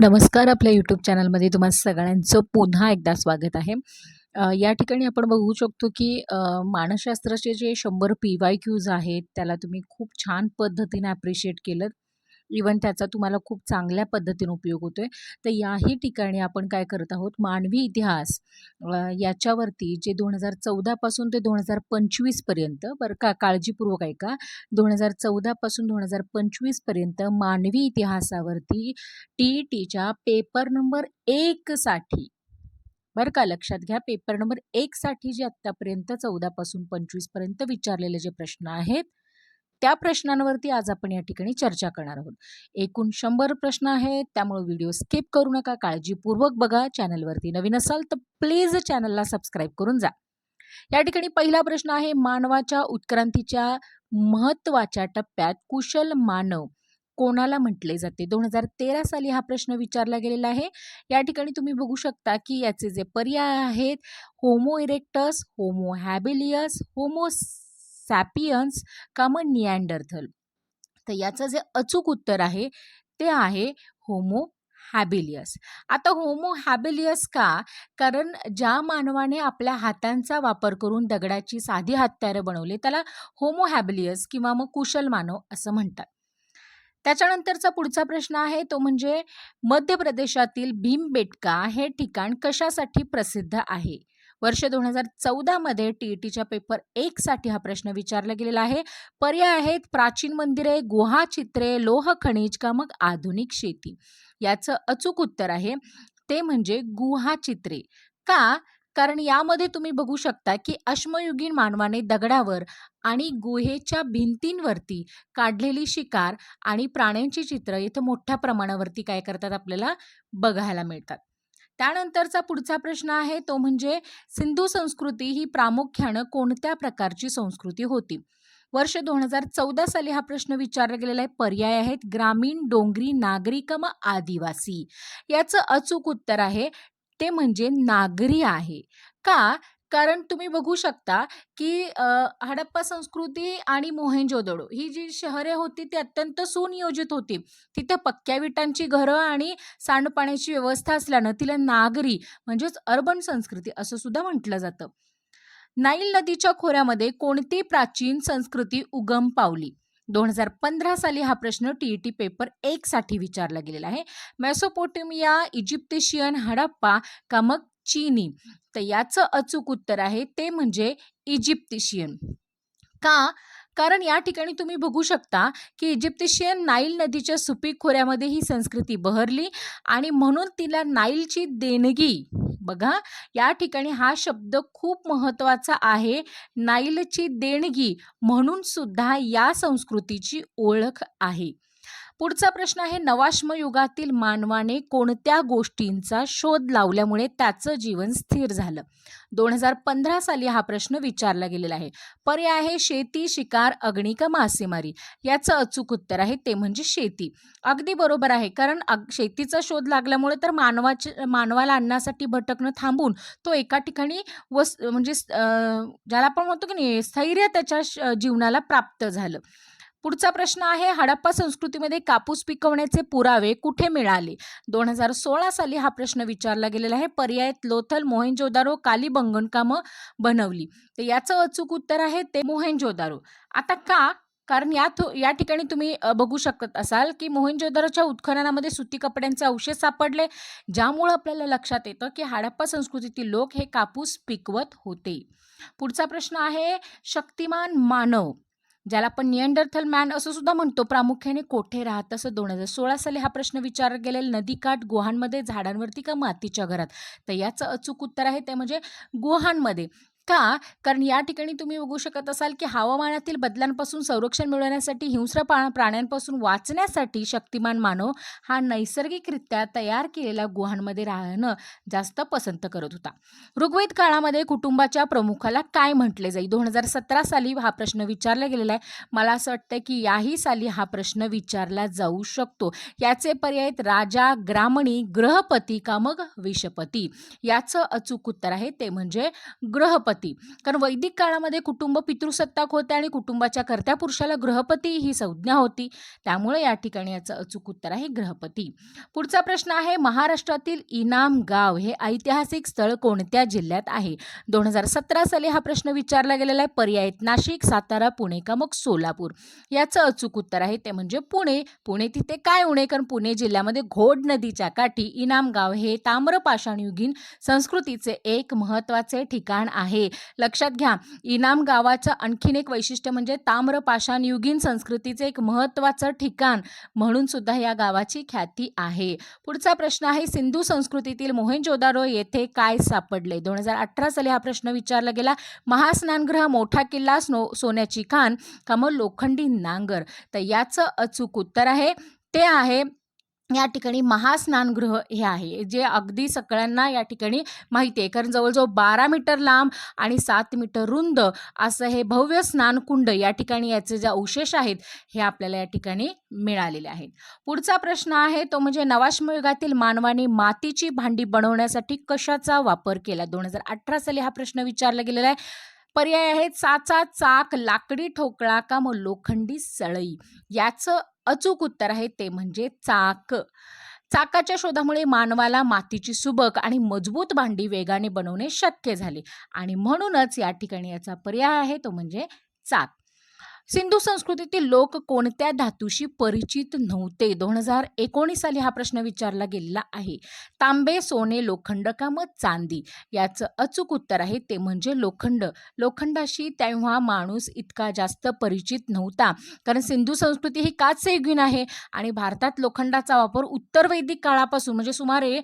नमस्कार. आपल्या यूट्यूब चॅनलमध्ये तुम्हा सगळ्यांचं पुन्हा एकदा स्वागत आहे. या ठिकाणी आपण बघू शकतो की मानसशास्त्राचे जे 100 PYQs आहेत, त्याला तुम्ही खूप छान पद्धतीने ॲप्रिशिएट केलंत. इव्हन त्याचा तुम्हाला खूप चांगल्या पद्धतीने उपयोग होतोय. तर याही ठिकाणी आपण काय करत आहोत, मानवी इतिहास याच्यावरती जे 2014 पासून ते 2025 पर्यंत बरं का, काळजीपूर्वक ऐका. 2014 पासून 2025 पर्यंत मानवी इतिहासावरती टी-ई-टीच्या पेपर नंबर 1 साठी बरं का, लक्षात घ्या. पेपर नंबर 1 साठी जे आत्तापर्यंत 14 पासून 25 पर्यंत विचारलेले जे प्रश्न आहेत, त्या प्रश्नांवरती आज आपण या ठिकाणी चर्चा करणार आहोत. एकूण 100 प्रश्न आहेत, त्यामुळे व्हिडिओ स्किप करू नका. काळजीपूर्वक बघा. चॅनलवरती नवीन असाल तर प्लीज चॅनलला सबस्क्राईब करून जा. या ठिकाणी पहिला प्रश्न आहे, मानवाच्या उत्क्रांतीच्या महत्त्वाच्या टप्प्यात कुशल मानव कोणाला म्हटले जाते? 2013 साली हा प्रश्न विचारला गेलेला आहे. या ठिकाणी तुम्ही बघू शकता की याचे जे पर्याय आहेत, homo erectus, homo habilis, homo sapiens का मग निअँडरथल. तर याचं जे अचूक उत्तर आहे ते आहे होमो हॅबिलियस. आता होमो हॅबिलियस का? कारण ज्या मानवाने आपल्या हातांचा वापर करून दगडाची साधी हत्यारे बनवली त्याला होमो हॅबिलियस किंवा मग कुशल मानव असं म्हणतात. त्याच्यानंतरचा पुढचा प्रश्न आहे तो म्हणजे मध्य प्रदेशातील भीमबेटका हे ठिकाण कशासाठी प्रसिद्ध आहे? वर्ष 2014 मध्ये टी-ई-टीच्या पेपर 1 साठी हा प्रश्न विचारला गेलेला आहे. पर्याय आहेत प्राचीन मंदिरे, गुहा चित्रे, लोह खनिज का मग आधुनिक शेती. याचं अचूक उत्तर आहे ते म्हणजे गुहा चित्रे. का? कारण यामध्ये तुम्ही बघू शकता की अश्मयुगीन मानवाने दगडावर आणि गुहेच्या भिंतींवरती काढलेली शिकार आणि प्राण्यांची चित्र इथं मोठ्या प्रमाणावरती काय करतात आपल्याला बघायला मिळतात. त्यानंतरचा पुढचा प्रश्न आहे तो म्हणजे सिंधू संस्कृती ही प्रामुख्यानं कोणत्या प्रकारची संस्कृती होती? वर्ष 2014 साली हा प्रश्न विचारला गेलेला आहे. पर्याय आहेत ग्रामीण, डोंगरी, नागरी का मग आदिवासी. याचं अचूक उत्तर आहे ते म्हणजे नागरी आहे. का? कारण तुम्ही बघू शकता की हडप्पा संस्कृती आणि मोहेंजोदडो ही जी शहरे होती ती अत्यंत सुनियोजित होती. तिथे पक्क्या विटांची घरं आणि सांडपाण्याची व्यवस्था असल्यानं तिला नागरी म्हणजेच अर्बन संस्कृती असं सुद्धा म्हटलं जातं. नाईल नदीच्या खोऱ्यामध्ये कोणती प्राचीन संस्कृती उगम पावली? 2015 साली हा प्रश्न टी-ई-टी पेपर 1 साठी विचारला गेलेला आहे. मेसोपोटेमिया, इजिप्शियन, हडप्पा का मग चीनी. तर याचं अचूक उत्तर आहे ते म्हणजे इजिप्शियन. का? कारण या ठिकाणी तुम्ही बघू शकता की इजिप्शियन नाईल नदीच्या सुपीक खोऱ्यामध्ये ही संस्कृती बहरली आणि म्हणून तिला नाईलची देणगी. बघा, या ठिकाणी हा शब्द खूप महत्त्वाचा आहे. नाईलची देणगी म्हणून सुद्धा या संस्कृतीची ओळख आहे. पुढचा प्रश्न आहे नवाश्मयुगातील मानवाने कोणत्या गोष्टींचा शोध लावल्यामुळे त्याचं जीवन स्थिर झालं? 2015 साली हा प्रश्न विचारला गेलेला आहे. पर्याय आहे शेती, शिकार, अग्नी का मासेमारी. याचं अचूक उत्तर आहे ते म्हणजे शेती. अगदी बरोबर आहे, कारण शेतीचा शोध लागल्यामुळे तर मानवाला अन्नासाठी भटकणं थांबून तो एका ठिकाणी म्हणजे ज्याला आपण म्हणतो की नाही स्थैर्य त्याच्या जीवनाला प्राप्त झालं. पुढचा प्रश्न आहे हडप्पा संस्कृतीमध्ये कापूस पिकवण्याचे पुरावे कुठे मिळाले? 2016 साली हा प्रश्न विचारला गेलेला आहे. पर्याय लोथल, मोहेंजोदारो, कालीबंगन का मग बनवली. तर याचं अचूक उत्तर आहे ते मोहेंजोदारो. आता का? कारण या ठिकाणी तुम्ही बघू शकत असाल की मोहेंजोदारोच्या उत्खननामध्ये सुती कपड्यांचे अवशेष सापडले, ज्यामुळे आपल्याला लक्षात येतं की हडप्पा संस्कृतीतील लोक हे कापूस पिकवत होते. पुढचा प्रश्न आहे शक्तिमान मानव ज्याला आपण निअँडरथल मॅन असं सुद्धा म्हणतो प्रामुख्याने कोठे राहत? असं 2016 साली हा प्रश्न विचारला गेलेला. नदीकाठ, गुहांमध्ये, झाडांवरती का मातीच्या घरात? तर याचं अचूक उत्तर आहे ते म्हणजे गुहांमध्ये. का? कारण या ठिकाणी तुम्ही बघू शकत असाल की हवामानातील बदलांपासून संरक्षण मिळवण्यासाठी हिंस्र प्राण्यांपासून वाचण्यासाठी शक्तिमान मानव हा नैसर्गिकरित्या तयार केलेल्या गुहांमध्ये राहणं जास्त पसंत करत होता. ऋग्वेद काळामध्ये कुटुंबाच्या प्रमुखाला काय म्हटले जाईल? 2017 साली हा प्रश्न विचारला गेलेला आहे. मला असं वाटतं की याही साली हा प्रश्न विचारला जाऊ शकतो. याचे पर्याय आहेत राजा, ग्रामणी, ग्रहपती का मग विषपती. याचं अचूक उत्तर आहे ते म्हणजे ग्रहपती. गृहपती. कारण वैदिक काळामध्ये कुटुंब पितृसत्ताक होते आणि कुटुंबाच्या कर्त्या पुरुषाला गृहपती ही संज्ञा होती. त्यामुळे या ठिकाणी याचं अचूक उत्तर आहे गृहपती. पुढचा प्रश्न आहे, महाराष्ट्रातील इनाम गाव हे ऐतिहासिक स्थळ कोणत्या जिल्ह्यात आहे? 2017 साली हा प्रश्न विचारला गेलेला आहे. पर्याय आहेत नाशिक, सातारा, पुणे का मग सोलापूर. याचं अचूक उत्तर आहे ते म्हणजे पुणे. पुणे तिथे काय उणे? कारण पुणे जिल्ह्यामध्ये घोड नदीच्या काठी इनाम गाव हे ताम्र पाषाणयुगीन संस्कृतीचे एक महत्त्वाचे ठिकाण आहे. लक्षात घ्या, इनाम गावाचं आणखीन एक वैशिष्ट्य म्हणजे ताम्र पाषाणयुगीन संस्कृतीचे एक महत्त्वाचं ठिकाण म्हणून सुद्धा या गावाची ख्याती आहे. पुढचा प्रश्न आहे, सिंधू संस्कृतीतील मोहेंजोदारो येथे काय सापडले? 2018 साली हा प्रश्न विचारला गेला. महास्नानगृह, मोठा किल्ला, सोन्याची खाण का मग लोखंडी नांगर? तर याचं अचूक उत्तर आहे ते आहे या ठिकाणी महास्नानगृह हे आहे, जे अगदी सगळ्यांना या ठिकाणी माहिती आहे. कारण जवळजवळ 12 मीटर लांब आणि 7 मीटर रुंद असं हे भव्य स्नानकुंड या ठिकाणी याचे जे अवशेष आहेत हे आपल्याला या ठिकाणी मिळालेले आहेत. पुढचा प्रश्न आहे तो म्हणजे नवाश्मयुगातील मानवाने मातीची भांडी बनवण्यासाठी कशाचा वापर केला? 2018 साली हा प्रश्न विचारला गेलेला आहे. पर्याय आहेत साचा, चाक, लाकडी ठोकळा का मग लोखंडी सळई. याचं अचूक उत्तर आहे ते म्हणजे चाक. चाकाच्या शोधामुळे मानवाला मातीची सुबक आणि मजबूत भांडी वेगाने बनवणे शक्य झाले आणि म्हणूनच या ठिकाणी याचा पर्याय आहे तो म्हणजे चाक. सिंधू संस्कृतीतील लोक कोणत्या धातूशी परिचित नव्हते? 2019 साली हा प्रश्न विचारला गेलेला आहे. तांबे, सोने, लोखंड का मग चांदी? याचं अचूक उत्तर आहे ते म्हणजे लोखंड. लोखंडाशी तेव्हा माणूस इतका जास्त परिचित नव्हता, कारण सिंधू संस्कृती ही काचयुगीन आहे आणि भारतात लोखंडाचा वापर उत्तर वैदिक काळापासून म्हणजे सुमारे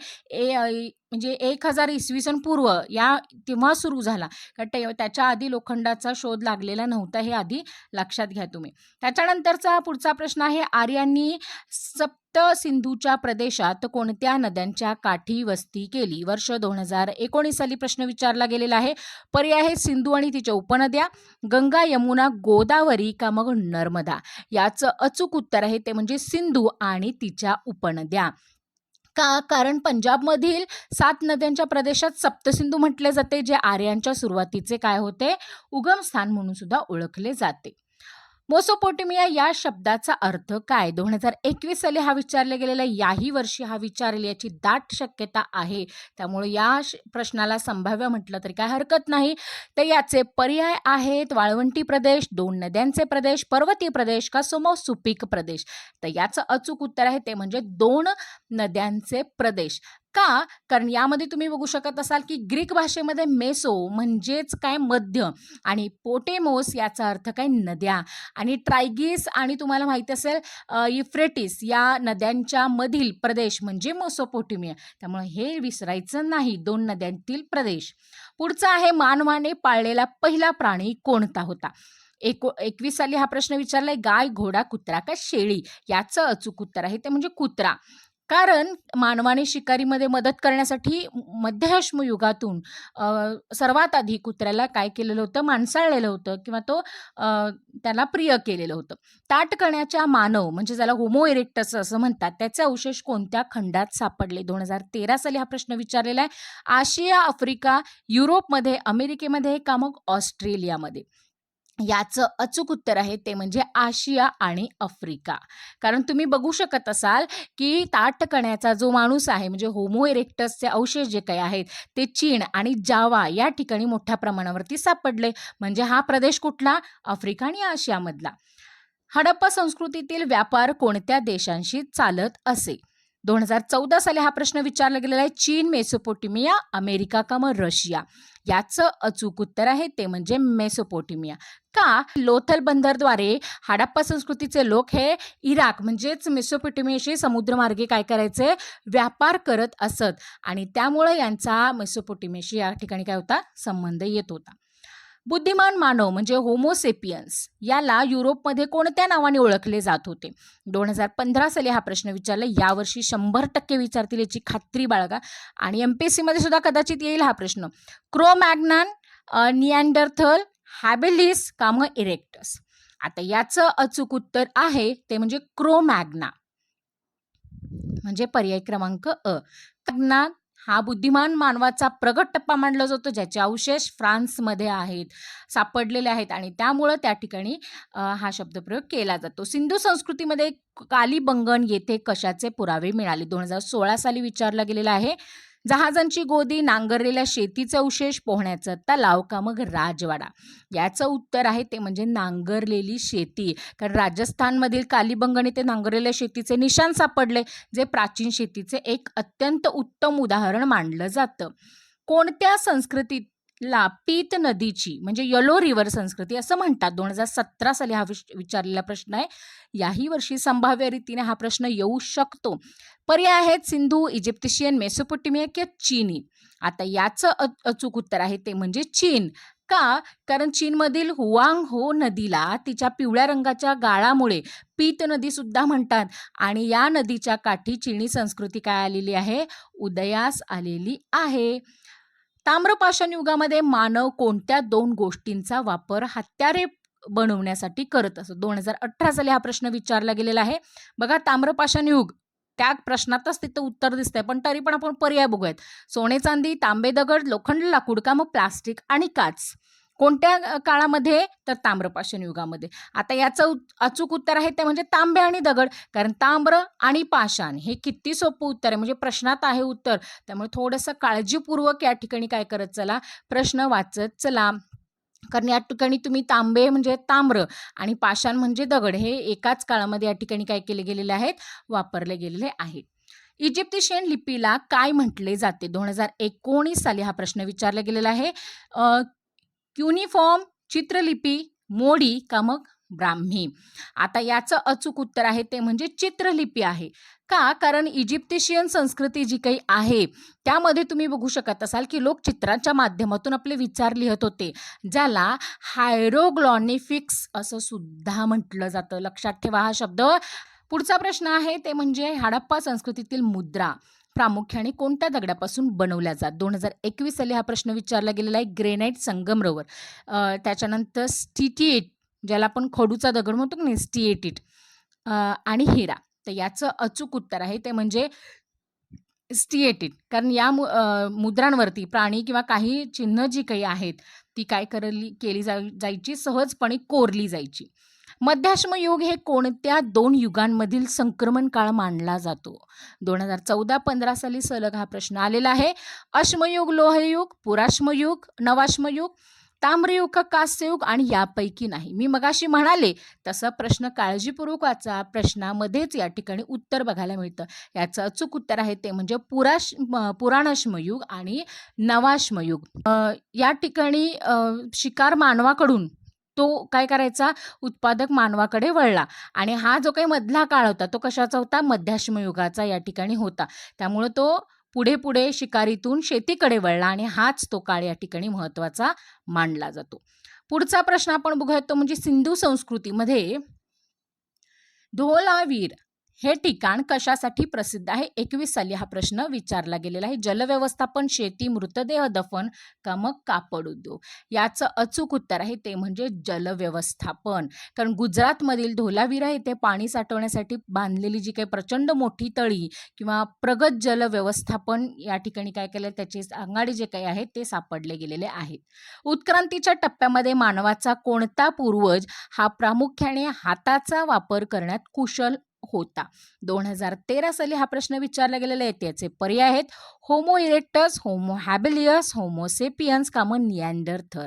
1000 इसवी सन पूर्व या तेव्हा सुरू झाला. कारण त्याच्या आधी लोखंडाचा शोध लागलेला नव्हता, हे आधी लक्षात घ्या तुम्ही. त्याच्यानंतरचा पुढचा प्रश्न आहे, आर्यांनी सप्त सिंधूच्या प्रदेशात कोणत्या नद्यांच्या काठी वस्ती केली? वर्ष 2019 साली प्रश्न विचारला गेलेला आहे. पर्याय आहे सिंधू आणि तिच्या उपनद्या, गंगा, यमुना, गोदावरी का मग नर्मदा. याचं अचूक उत्तर आहे ते म्हणजे सिंधू आणि तिच्या उपनद्या. का? कारण पंजाबमधील 7 नद्यांच्या प्रदेशात सप्तसिंधू म्हटले जाते, जे आर्यांच्या सुरुवातीचे काय होते? उगमस्थान म्हणून सुद्धा ओळखले जाते. मेसोपोटेमिया या शब्दाचा अर्थ काय? 2021 साली हा विचारला गेलेला, याही वर्षी हा विचारेल याची दाट शक्यता आहे. त्यामुळे या प्रश्नाला संभाव्य म्हटलं तरी काय हरकत नाही. तर याचे पर्याय आहेत वाळवंटी प्रदेश, 2 नद्यांचे प्रदेश, पर्वतीय प्रदेश का समसुपीक प्रदेश. तर याचं अचूक उत्तर आहे ते म्हणजे 2 नद्यांचे प्रदेश. का? कारण यामध्ये तुम्ही बघू शकत असाल की ग्रीक भाषेमध्ये मेसो म्हणजेच काय मध्य आणि पोटेमोस याचा अर्थ काय नद्या आणि ट्रायगिस आणि तुम्हाला माहिती असेल युफ्रेटिस या नद्यांच्या मधील प्रदेश म्हणजे मेसोपोटेमिया. त्यामुळे हे विसरायचं नाही, 2 नद्यांतील प्रदेश. पुढचा आहे, मानवाने पाळलेला पहिला प्राणी कोणता होता? 21 साली हा प्रश्न विचारलाय. गाय, घोडा, कुत्रा का शेळी? याचं अचूक उत्तर आहे ते म्हणजे कुत्रा. कारण मानवाने शिकारीमध्ये मदत करण्यासाठी मध्याश्म युगातून सर्वात आधी कुत्र्याला काय केलेलं होतं? माणसाळलेलं होतं किंवा त्याला प्रिय केलेलं होतं. ताठकण्याच्या मानव म्हणजे ज्याला होमो इरेक्टस असं म्हणतात, त्याचे अवशेष कोणत्या खंडात सापडले? 2013 साली हा प्रश्न विचारलेला आहे. आशिया, आफ्रिका, युरोपमध्ये, अमेरिकेमध्ये का मग ऑस्ट्रेलियामध्ये? याचं अचूक उत्तर आहे ते म्हणजे आशिया आणि आफ्रिका. कारण तुम्ही बघू शकत असाल की ताठकण्याचा जो माणूस आहे म्हणजे होमो इरेक्टसचे अवशेष जे काही आहेत ते चीन आणि जावा या ठिकाणी मोठ्या प्रमाणावरती सापडले. म्हणजे हा प्रदेश कुठला? आफ्रिका आणि आशियामधला. हडप्पा संस्कृतीतील व्यापार कोणत्या देशांशी चालत असे? 2014 साली हा प्रश्न विचारला गेलेला आहे. चीन, मेसोपोटेमिया, अमेरिका का मग रशिया? याचं अचूक उत्तर आहे ते म्हणजे मेसोपोटेमिया. का? लोथल बंदरद्वारे हडप्पा संस्कृतीचे लोक हे इराक म्हणजेच मेसोपोटेमियाशी समुद्रमार्गे काय करायचे? व्यापार करत असत आणि त्यामुळे यांचा मेसोपोटेमियाशी या ठिकाणी काय होता? संबंध येत होता. बुद्धिमान मानव म्हणजे होमोसेपियन्स याला युरोपमध्ये कोणत्या नावाने ओळखले जात होते? 2015 साली हा प्रश्न विचारला. यावर्षी 100% विचारतील याची खात्री बाळगा आणि MPSC मध्ये सुद्धा कदाचित येईल हा प्रश्न. क्रो-मॅग्नन, निअँडरथल, हॅबिलिस का मग इरेक्टस? आता याचं अचूक उत्तर आहे ते म्हणजे क्रो-मॅग्ना म्हणजे पर्याय क्रमांक अ. मॅग्ना, हा बुद्धिमान मानवाचा प्रगत टप्पा मानला जातो, ज्याचे अवशेष फ्रान्समध्ये आहेत, सापडलेले आहेत आणि त्यामुळं त्या ठिकाणी हा शब्दप्रयोग केला जातो. सिंधू संस्कृतीमध्ये कालीबंगन येथे कशाचे पुरावे मिळाले? 2016 साली विचारला गेलेला आहे. जहाजांची गोदी, नांगरलेल्या शेतीचे अवशेष, पोहण्याचा तलाव का मग राजवाडा? याचं उत्तर आहे ते म्हणजे नांगरलेली शेती. कारण राजस्थानमधील कालीबंगन येथे नांगरलेल्या शेतीचे निशाण सापडले, जे प्राचीन शेतीचे एक अत्यंत उत्तम उदाहरण मानलं जातं. कोणत्या संस्कृतीला पीत नदीची म्हणजे येलो रिव्हर संस्कृती असं म्हणतात? 2017 साली हा विचारलेला प्रश्न आहे. याही वर्षी संभाव्य रीतीने हा प्रश्न येऊ शकतो. पर्याय आहेत सिंधू, इजिप्शियन, मेसोपोटेमिया किंवा चीनी. आता याचं अचूक उत्तर आहे ते म्हणजे चीन. का? कारण चीनमधील हुआंग नदीला तिच्या पिवळ्या रंगाच्या गाळामुळे पीत नदी सुद्धा म्हणतात आणि या नदीच्या काठी चीनी संस्कृती काय आलेली आहे? उदयास आलेली आहे. ताम्रपाषाण युगामध्ये मानव कोणत्या 2 गोष्टींचा वापर हत्यारे बनवण्यासाठी करत असतो? 2018 साली हा प्रश्न विचारला गेलेला आहे. बघा, ताम्रपाषाण युग त्या प्रश्नातच तिथं उत्तर दिसतंय, पण तरी पण आपण पर्याय बघूयात. सोने चांदी, तांबे दगड, लोखंड लाकूड का मग प्लास्टिक आणि काच? कोणत्या काळामध्ये? तर ताम्रपाषाण युगामध्ये. आता याचं अचूक उत्तर आहे ते म्हणजे तांबे आणि दगड. कारण ताम्र आणि पाषाण हे किती सोपं उत्तर आहे, म्हणजे प्रश्नात आहे उत्तर. त्यामुळे थोडंसं काळजीपूर्वक या ठिकाणी काय करत चला, प्रश्न वाचत चला. कारण या ठिकाणी तुम्ही तांबे म्हणजे ताम्र आणि पाषाण म्हणजे दगड हे एकाच काळामध्ये या ठिकाणी काय केले गेलेले आहेत? वापरले गेलेले आहेत. इजिप्शियन लिपीला काय म्हटले जाते? 2019 साली हा प्रश्न विचारला गेलेला आहे. क्युनिफॉर्म, चित्रलिपी, मोडी का मग ब्राह्मी? आता याचं अचूक उत्तर आहे ते म्हणजे चित्रलिपी आहे. का? कारण इजिप्शियन संस्कृती जी काही आहे त्यामध्ये तुम्ही बघू शकत असाल की लोक चित्रांच्या माध्यमातून आपले विचार लिहत होते, ज्याला हायरोग्लॉनिफिक्स असं सुद्धा म्हटलं जातं. लक्षात ठेवा हा शब्द. पुढचा प्रश्न आहे ते म्हणजे हडप्पा संस्कृतीतील मुद्रा प्रामुख्याने कोणत्या दगडापासून बनवल्या जातात? 2021 साली हा प्रश्न विचारला गेलेला आहे. ग्रेनाइट, संगमरवर, त्याच्यानंतर स्टिएट ज्याला आपण खडूचा दगड म्हणतो की नाही, स्टिएटिट आणि हिरा. तर याचं अचूक उत्तर आहे ते म्हणजे स्टिएटिट. कारण या मुद्रांवरती प्राणी किंवा काही चिन्ह जी काही आहेत ती काय केली जायची, सहजपणे कोरली जायची. मध्याश्मयुग हे कोणत्या 2 युगांमधील संक्रमण काळ मानला जातो? 2014-15 साली सलग हा प्रश्न आलेला आहे. अश्मयुग, लोहयुग, पुराश्मयुग, नवाश्मयुग, ताम्रयुग का कांस्ययुग आणि यापैकी नाही? मी मगाशी म्हणाले तसं प्रश्न काळजीपूर्वक वाचा, प्रश्नामध्येच या ठिकाणी उत्तर बघायला मिळतं. याचं अचूक उत्तर आहे ते म्हणजे पुराणाश्मयुग आणि नवाश्मयुग. या ठिकाणी शिकार मानवाकडून तो काय करायचा, उत्पादक मानवाकडे वळला आणि हा जो काही मधला काळ होता तो कशाचा होता? मध्याश्मयुगाचा या ठिकाणी होता. त्यामुळे तो पुढे पुढे शिकारीतून शेतीकडे वळला आणि हाच तो काळ या ठिकाणी महत्त्वाचा मानला जातो. पुढचा प्रश्न आपण बघूयात तो म्हणजे सिंधू संस्कृतीमध्ये धोलावीर हे ठिकाण कशासाठी प्रसिद्ध आहे? 21 साली हा प्रश्न विचारला गेलेला आहे. जलव्यवस्थापन, शेती, मृतदेह दफन का मग कापड उद्योग? याचं अचूक उत्तर आहे ते म्हणजे जलव्यवस्थापन. कारण गुजरातमधील धोलावीरा येथे पाणी साठवण्यासाठी बांधलेली जी काही प्रचंड मोठी तळी किंवा प्रगत जलव्यवस्थापन या ठिकाणी काय केलं, त्याचे सांगाडे जे काही आहेत ते सापडले गेलेले आहेत. उत्क्रांतीच्या टप्प्यामध्ये मानवाचा कोणता पूर्वज हा प्रामुख्याने हाताचा वापर करण्यात कुशल होता? 2013 साली हा प्रश्न विचारला गेलेला आहे. त्याचे पर्याय आहेत homo erectus, homo habilis, homo sapiens का मग निअँडरथल?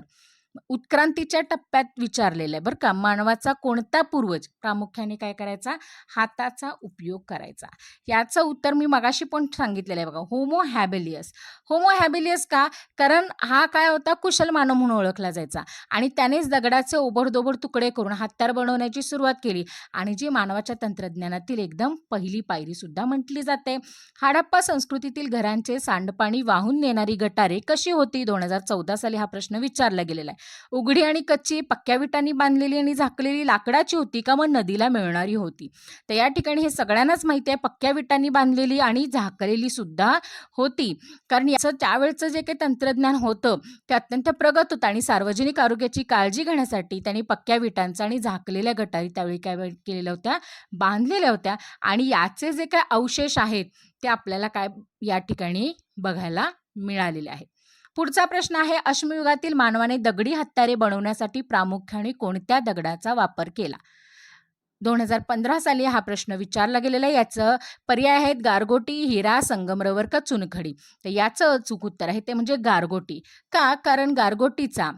उत्क्रांतीच्या टप्प्यात विचारलेलं आहे बरं का. मानवाचा कोणता पूर्वज प्रामुख्याने काय करायचा? हाताचा उपयोग करायचा. याचं उत्तर मी मगाशी पण सांगितलेलं आहे बघा, होमो हॅबिलियस. होमो हॅबिलियस का? कारण हा काय होता, कुशल मानव म्हणून ओळखला जायचा आणि त्यानेच दगडाचे ओबडधोबड तुकडे करून हत्यार बनवण्याची सुरुवात केली आणि जी मानवाच्या तंत्रज्ञानातील एकदम पहिली पायरी सुद्धा म्हटली जाते. हडप्पा संस्कृतीतील घरांचे सांडपाणी वाहून नेणारी गटारे कशी होती? 2014 साली हा प्रश्न विचारला गेलेला आहे. उघडी आणि कच्ची, पक्क्या विटांनी बांधलेली आणि झाकलेली लाकडाची होती का मग नदीला मिळणारी होती? तर या ठिकाणी हे सगळ्यांनाच माहिती आहे, पक्क्या विटांनी बांधलेली आणि झाकलेली सुद्धा होती. कारण याचं त्यावेळचं जे काही तंत्रज्ञान होतं ते अत्यंत प्रगत होतं आणि सार्वजनिक आरोग्याची काळजी घेण्यासाठी त्यांनी पक्क्या विटांचा आणि झाकलेल्या गटारी त्यावेळी काय केलेल्या होत्या, बांधलेल्या होत्या आणि याचे जे काही अवशेष आहेत ते आपल्याला काय या ठिकाणी बघायला मिळालेले आहेत. पुढचा प्रश्न आहे, अश्मयुगातील मानवाने दगडी हत्यारे बनवण्यासाठी प्रामुख्याने कोणत्या दगडाचा वापर केला? 2015 साली हा प्रश्न विचारला गेलेला आहे. याचं पर्याय आहेत गारगोटी, हिरा, संगमरवर का चुनखडी. तर याचं अचूक उत्तर आहे ते म्हणजे गारगोटी. का? कारण गारगोटीचा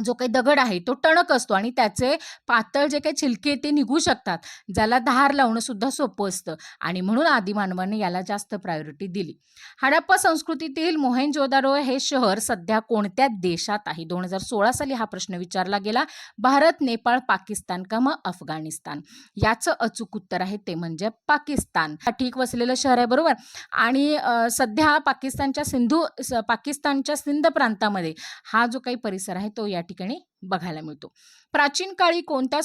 जो काही दगड आहे तो टणक असतो आणि त्याचे पातळ जे काही छिलके ते निघू शकतात, ज्याला धार लावणं सुद्धा सोपं असतं आणि म्हणून आदिमानवाने याला जास्त प्रायोरिटी दिली. हडप्पा संस्कृतीतील मोहेंजोदारो हे शहर सध्या कोणत्या देशात आहे? 2016 साली हा प्रश्न विचारला गेला. भारत, नेपाळ, पाकिस्तान का मग अफगाणिस्तान? याचं अचूक उत्तर आहे ते म्हणजे पाकिस्तान. ठीक वसलेलं शहर आहे, बरोबर. आणि सध्या पाकिस्तानच्या सिंध प्रांतामध्ये हा जो काही परिसर आहे तो या ठिकाणी बघायला मिळतो. प्राचीन काळी कोणत्या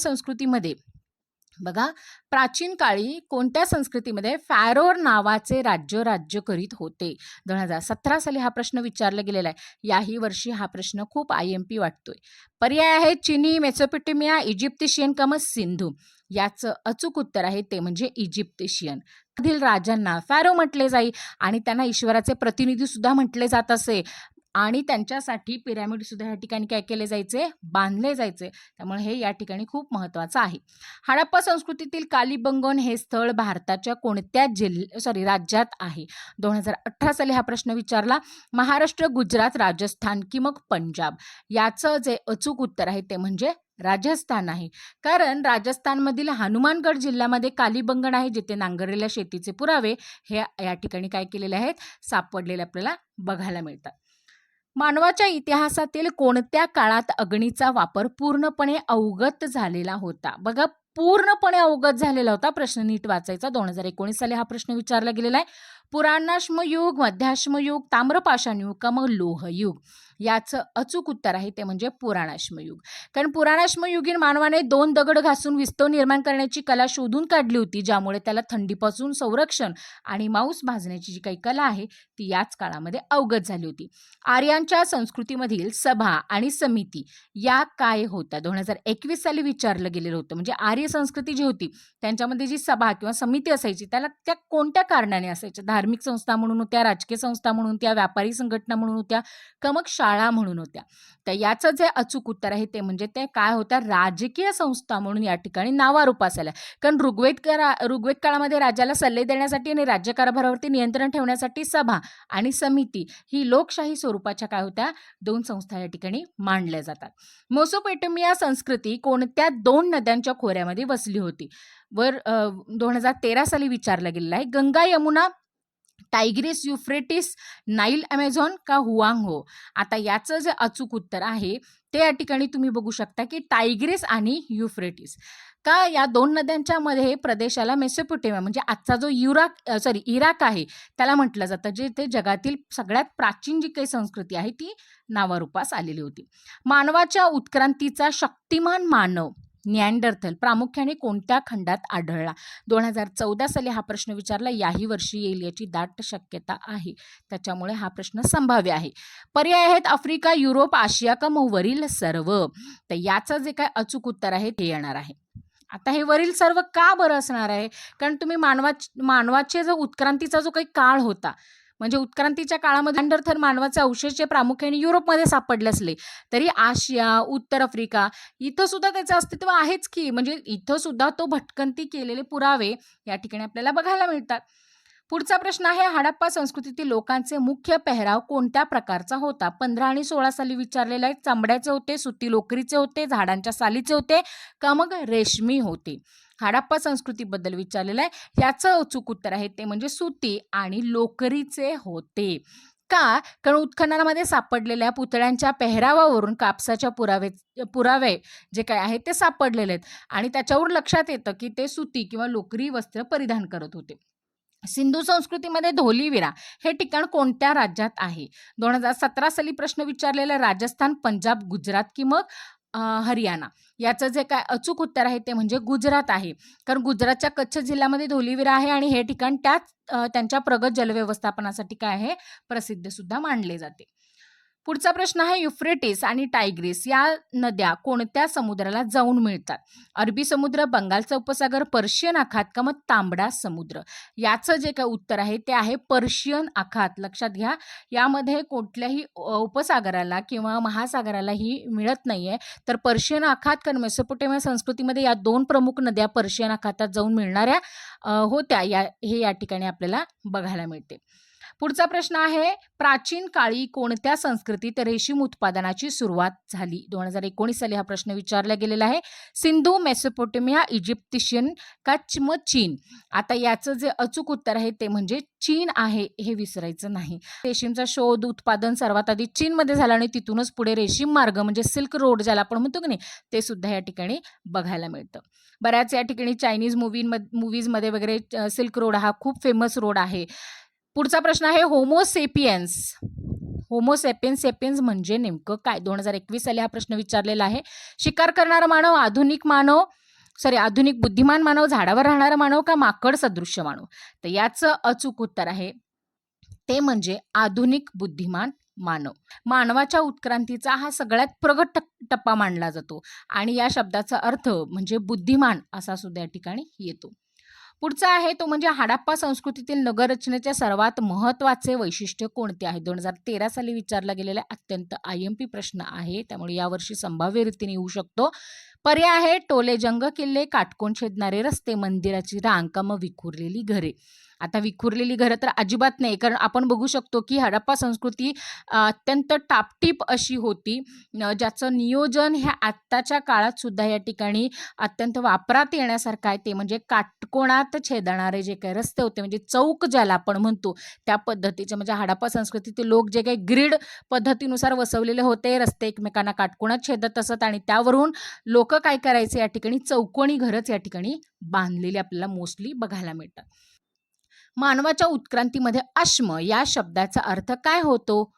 संस्कृतीमध्ये फॅरोर नावाचे राज्य करीत होते? 2017 साली हा प्रश्न विचारला गेलेला आहे. याही वर्षी हा प्रश्न खूप IMP वाटतोय. पर्याय आहे चिनी, मेसोपोटेमिया, इजिप्शियन का मग सिंधू? याचं अचूक उत्तर आहे ते म्हणजे इजिप्शियन. मधील राजांना फॅरो म्हटले जाई आणि त्यांना ईश्वराचे प्रतिनिधी सुद्धा म्हटले जात असे आणि त्यांच्यासाठी पिरॅमिड सुद्धा या ठिकाणी काय केले जायचे, बांधले जायचे. त्यामुळे हे या ठिकाणी खूप महत्त्वाचं आहे. हडप्पा संस्कृतीतील कालिबंगन हे स्थळ भारताच्या कोणत्या राज्यात आहे? 2018 साली हा प्रश्न विचारला. महाराष्ट्र, गुजरात, राजस्थान की मग पंजाब? याचं जे अचूक उत्तर आहे ते म्हणजे राजस्थान आहे. कारण राजस्थानमधील हनुमानगड जिल्ह्यामध्ये कालिबंगन आहे, जिथे नांगरलेल्या शेतीचे पुरावे हे या ठिकाणी काय केलेले आहेत, सापडलेले आपल्याला बघायला मिळतात. मानवाच्या इतिहासातील कोणत्या काळात अग्नीचा वापर पूर्णपणे अवगत झालेला होता? बघा, पूर्णपणे अवगत झालेला होता. प्रश्न नीट वाचायचा. 2019 साली हा प्रश्न विचारला गेलेला आहे. पुराणाश्मयुग, मध्याश्मयुग, ताम्रपाषाण युग का मग लोहयुग? याचं अचूक उत्तर आहे ते म्हणजे पुराणाश्मयुग. कारण पुराणाश्मयुगीन मानवाने 2 दगड घासून विस्तव निर्माण करण्याची कला शोधून काढली होती, ज्यामुळे त्याला थंडीपासून संरक्षण आणि मांस भाजण्याची जी काही कला आहे ती याच काळामध्ये अवगत झाली होती. आर्यांच्या संस्कृतीमधील सभा आणि समिती या काय होत्या? 2021 साली विचारलं गेलेलं होतं. म्हणजे आर्य संस्कृती जी होती त्यांच्यामध्ये जी सभा किंवा समिती असायची त्या कोणत्या कारणाने असायच्या? धार्मिक संस्था म्हणून होत्या, राजकीय संस्था म्हणून होत्या, व्यापारी संघटना म्हणून होत्या का मग शाळा म्हणून होत्या? तर याचं जे अचूक उत्तर आहे ते म्हणजे ते काय होत्या, राजकीय संस्था म्हणून या ठिकाणी नावारूपास आल्या. कारण ऋग्वेद काळामध्ये राजाला सल्ले देण्यासाठी आणि राज्यकारभारावरती नियंत्रण ठेवण्यासाठी सभा आणि समिती ही लोकशाही स्वरूपाच्या काय होत्या, 2 संस्था या ठिकाणी मांडल्या जातात. मेसोपोटेमिया संस्कृती कोणत्या 2 नद्यांच्या खोऱ्यामध्ये वसली होती? 2013 साली विचारला गेलेला आहे. Ganga, Yamuna, tigress, Euphrates, Nile, Amazon का हुआंग? आता याचं जे अचूक उत्तर आहे ते या ठिकाणी तुम्ही बघू शकता की टायग्रिस आणि युफ्रेटिस. का? या 2 नद्यांच्या मध्ये प्रदेशाला मेसोपोटेमिया म्हणजे आजचा जो इराक आहे त्याला म्हटलं जातं, जे ते जगातील सगळ्यात प्राचीन जी काही संस्कृती आहे ती नावारूपास आलेली होती. मानवाच्या उत्क्रांतीचा शक्तिमान मानव निअँडरथल प्रामुख्याने कोणत्या खंडात आढळला? 2014 साली हा प्रश्न विचारला. याही वर्षी येईल याची दाट शक्यता आहे, त्याच्यामुळे हा प्रश्न संभाव्य आहे. पर्याय आहेत आफ्रिका, युरोप, आशिया का मग वरील सर्व? तर याचं जे काय अचूक उत्तर आहे ते येणार आहे. आता हे वरील सर्व का बरं असणार आहे? कारण तुम्ही मानवाचे जो उत्क्रांतीचा जो काही काळ होता, म्हणजे उत्क्रांतीच्या काळामध्ये निअँडरथल मानवाचे अवशेष जे प्रामुख्याने युरोपमध्ये सापडले असले तरी आशिया, उत्तर आफ्रिका इथं सुद्धा त्याचं अस्तित्व आहेच की. म्हणजे इथं सुद्धा तो भटकंती केलेले पुरावे या ठिकाणी आपल्याला बघायला मिळतात. पुढचा प्रश्न आहे, हडप्पा संस्कृतीतील लोकांचे मुख्य पेहराव कोणत्या प्रकारचा होता? 15 आणि 16 साली विचारलेला आहे. चांबड्याचे होते, सुती लोकरीचे होते, झाडांच्या सालीचे होते का मग रेशमी होते? हडप्पा संस्कृतीबद्दल विचारलेलं आहे. याचं अचूक उत्तर आहे ते म्हणजे सुती आणि लोकरीचे होते. का? कारण उत्खननामध्ये सापडलेल्या पुतळ्यांच्या पेहरावावरून कापसाच्या पुरावे जे काय आहेत ते सापडलेले आहेत आणि त्याच्यावर लक्षात येतं की ते सुती किंवा लोकरी वस्त्र परिधान करत होते. सिंधू संस्कृतीमध्ये धोलीविरा हे ठिकाण कोणत्या राज्यात आहे? 2017 साली प्रश्न विचारलेला राजस्थान, पंजाब, गुजरात की मग हरियाणा. याचं जे काय अचूक उत्तर आहे ते म्हणजे गुजरात आहे. कारण गुजरातच्या कच्छ जिल्ह्यामध्ये धोलीविरा आहे आणि हे ठिकाण त्यांच्या प्रगत जलव्यवस्थापनासाठी काय आहे? प्रसिद्ध सुद्धा मानले जाते. पुढचा प्रश्न आहे युफ्रेटिस आणि टायग्रिस या नद्या कोणत्या समुद्राला जाऊन मिळतात? अरबी समुद्र, बंगालचा उपसागर, पर्शियन आखात का मग तांबडा समुद्र? याचं जे काही उत्तर आहे ते आहे पर्शियन आखात. लक्षात घ्या, यामध्ये कुठल्याही उपसागराला किंवा महासागरालाही मिळत नाहीये. तर पर्शियन आखात, कारण मेसोपोटेमिया संस्कृतीमध्ये या 2 प्रमुख नद्या पर्शियन आखातात जाऊन मिळणाऱ्या होत्या. हे या ठिकाणी आपल्याला बघायला मिळते. पुढचा प्रश्न आहे प्राचीन काळी कोणत्या संस्कृतीत रेशीम उत्पादनाची सुरुवात झाली? 2019 साली हा प्रश्न विचारला गेलेला आहे. सिंधू, मेसोपोटेमिया, इजिप्शियन का मग चीन? आता याचं जे अचूक उत्तर आहे ते म्हणजे चीन आहे, हे विसरायचं नाही. रेशीमचा शोध उत्पादन सर्वात आधी चीनमध्ये झाला आणि तिथूनच पुढे रेशीम मार्ग म्हणजे सिल्क रोड ज्याला आपण म्हणतो की नाही, ते सुद्धा या ठिकाणी बघायला मिळतं. बऱ्याच या ठिकाणी चायनीज मूवीजमध्ये वगैरे सिल्क रोड हा खूप फेमस रोड आहे. पुढचा प्रश्न आहे होमोसेपियन्स. सेपियन्स म्हणजे नेमकं काय? 2021 साली हा प्रश्न विचारलेला आहे. शिकार करणारा मानव, आधुनिक बुद्धिमान मानव, झाडावर राहणारा मानव का माकड सदृश्य मानव? तर याचं अचूक उत्तर आहे ते म्हणजे आधुनिक बुद्धिमान मानव. मानवाच्या उत्क्रांतीचा हा सगळ्यात प्रगत टप्पा मानला जातो आणि या शब्दाचा अर्थ म्हणजे बुद्धिमान असा सुद्धा या ठिकाणी येतो. पुढचा आहे तो म्हणजे हडप्पा संस्कृतीतील नगररचनेचे सर्वात महत्त्वाचे वैशिष्ट्य कोणते आहे? 2013 साली विचारला गेलेला अत्यंत IMP प्रश्न आहे, त्यामुळे यावर्षी संभाव्य रीतीने येऊ शकतो. पर्याय आहे टोले जंग किल्ले, काटकोन छेदणारे रस्ते, मंदिराची रांग का मग विखुरलेली घरे. आता विखुरलेली घरं तर अजिबात नाही, कारण आपण बघू शकतो की हडप्पा संस्कृती अत्यंत टापटीप अशी होती, ज्याचं नियोजन ह्या आत्ताच्या काळात सुद्धा या ठिकाणी अत्यंत वापरात येण्यासारखं आहे. ते म्हणजे काटकोनात छेदणारे जे काही रस्ते होते, म्हणजे चौक ज्याला आपण म्हणतो त्या पद्धतीचे, म्हणजे हडप्पा संस्कृतीतील लोक जे काही ग्रीड पद्धतीनुसार वसवलेले होते, रस्ते एकमेकांना काटकोनात छेदत असत आणि त्यावरून लोक काय करायचे, या ठिकाणी चौकोनी घरच या ठिकाणी बांधलेली आपल्याला मोस्टली बघायला मिळतात. मानवाच्या उत्क्रांतीमध्ये अश्म या शब्दाचा अर्थ काय होतो?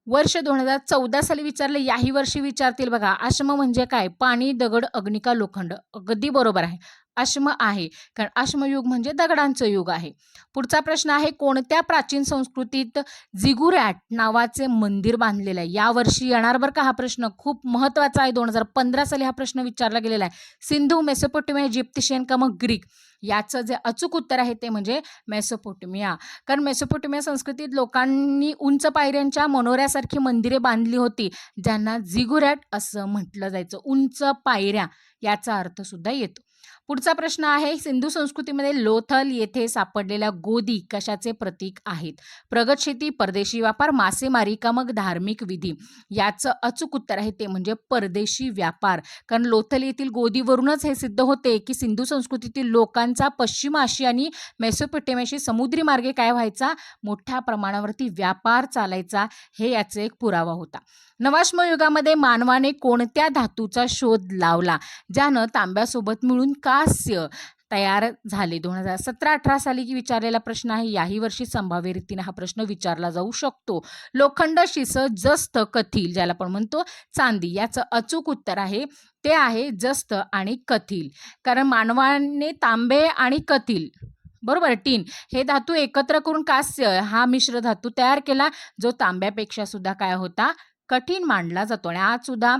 वर्ष 2014 साली विचारलं, याही वर्षी विचारतील बघा. अश्म म्हणजे काय? पाणी, दगड, अग्नी का लोखंड? अगदी बरोबर आहे, अश्म आहे, कारण अश्मयुग म्हणजे दगडांचं युग आहे. पुढचा प्रश्न आहे कोणत्या प्राचीन संस्कृतीत जिगुरॅट नावाचे मंदिर बांधलेलं आहे? यावर्षी येणार बरं का हा प्रश्न, खूप महत्त्वाचा आहे. 2015 साली हा प्रश्न विचारला गेलेला आहे. सिंधू, मेसोपोटेमिया, इजिप्शियन का मग ग्रीक? याचं जे अचूक उत्तर आहे ते म्हणजे मेसोपोटेमिया. कारण मेसोपोटेमिया संस्कृतीत लोकांनी उंच पायऱ्यांच्या मनोऱ्यासारखी मंदिरे बांधली होती, ज्यांना जिगुरॅट असं म्हटलं जायचं. उंच पायऱ्या याचा अर्थ सुद्धा येतो. पुढचा प्रश्न आहे सिंधू संस्कृतीमध्ये लोथल येथे सापडलेल्या गोदी कशाचे प्रतीक आहेत? प्रगत शेती, परदेशी व्यापार, मासेमारी का मग धार्मिक विधी? याचं अचूक उत्तर आहे ते म्हणजे परदेशी व्यापार. कारण लोथल येथील गोदीवरूनच हे सिद्ध होते की सिंधू संस्कृतीतील लोकांचा पश्चिम आशिया आणि मेसोपोटेमियाशी समुद्री मार्गे काय व्हायचा? मोठ्या प्रमाणावरती व्यापार चालायचा, हे याचे एक पुरावा होता. नवाश्म युगामध्ये मानवाने कोणत्या धातूचा शोध लावला ज्यानं तांब्यासोबत मिळून कांस्य तयार झाले? 2017-18 साली विचारलेला प्रश्न आहे. याही वर्षी संभाव्य रीतीने हा प्रश्न विचारला जाऊ शकतो. लोखंड, शिस, जस्त, कथील ज्याला आपण म्हणतो चांदी, याचं अचूक उत्तर आहे ते आहे जस्त आणि कथील. कारण मानवाने तांबे आणि कथील, बरोबर, टीन हे धातू एकत्र करून कांस्य हा मिश्र धातू तयार केला, जो तांब्यापेक्षा सुद्धा काय होता? कठीण मानला जातो. आणि आज सुद्धा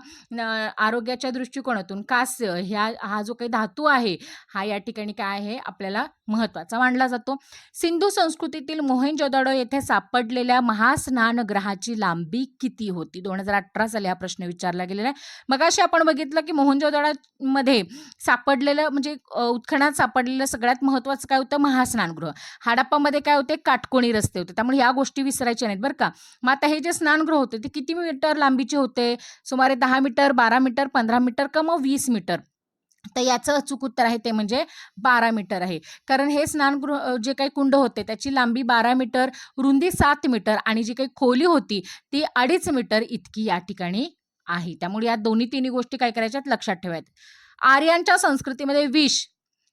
आरोग्याच्या दृष्टिकोनातून कांस्य हा जो काही धातू आहे, हा या ठिकाणी काय आहे आपल्याला महत्त्वाचा मानला जातो. सिंधू संस्कृतीतील मोहेंजोदडो येथे सापडलेल्या महास्नानगृहाची लांबी किती होती? 2018 साली हा प्रश्न विचारला गेलेला आहे. मगाशी आपण बघितलं की मोहेंजोदडोमध्ये सापडलेलं म्हणजे उत्खननात सापडलेलं सगळ्यात महत्त्वाचं काय होतं? महास्नानगृह. हडप्पामध्ये काय होते? काटकोणी रस्ते होते. त्यामुळे ह्या गोष्टी विसरायच्या नाहीत बरं का. मग आता हे जे स्नानगृह होते ते किती मीटर लांबीचे होते? सुमारे 10 मीटर, 12 मीटर, 15 मीटर का मग 20 मीटर? तर याचं अचूक उत्तर आहे ते म्हणजे 12 मीटर आहे. कारण हे स्नानगृह जे काही कुंड होते त्याची लांबी 12 मीटर, रुंदी 7 मीटर आणि जी काही खोली होती ती 2.5 मीटर इतकी या ठिकाणी आहे. त्यामुळे या दोन्ही तिन्ही गोष्टी काय करायच्यात? लक्षात ठेवायच्या. आर्यांच्या संस्कृतीमध्ये विष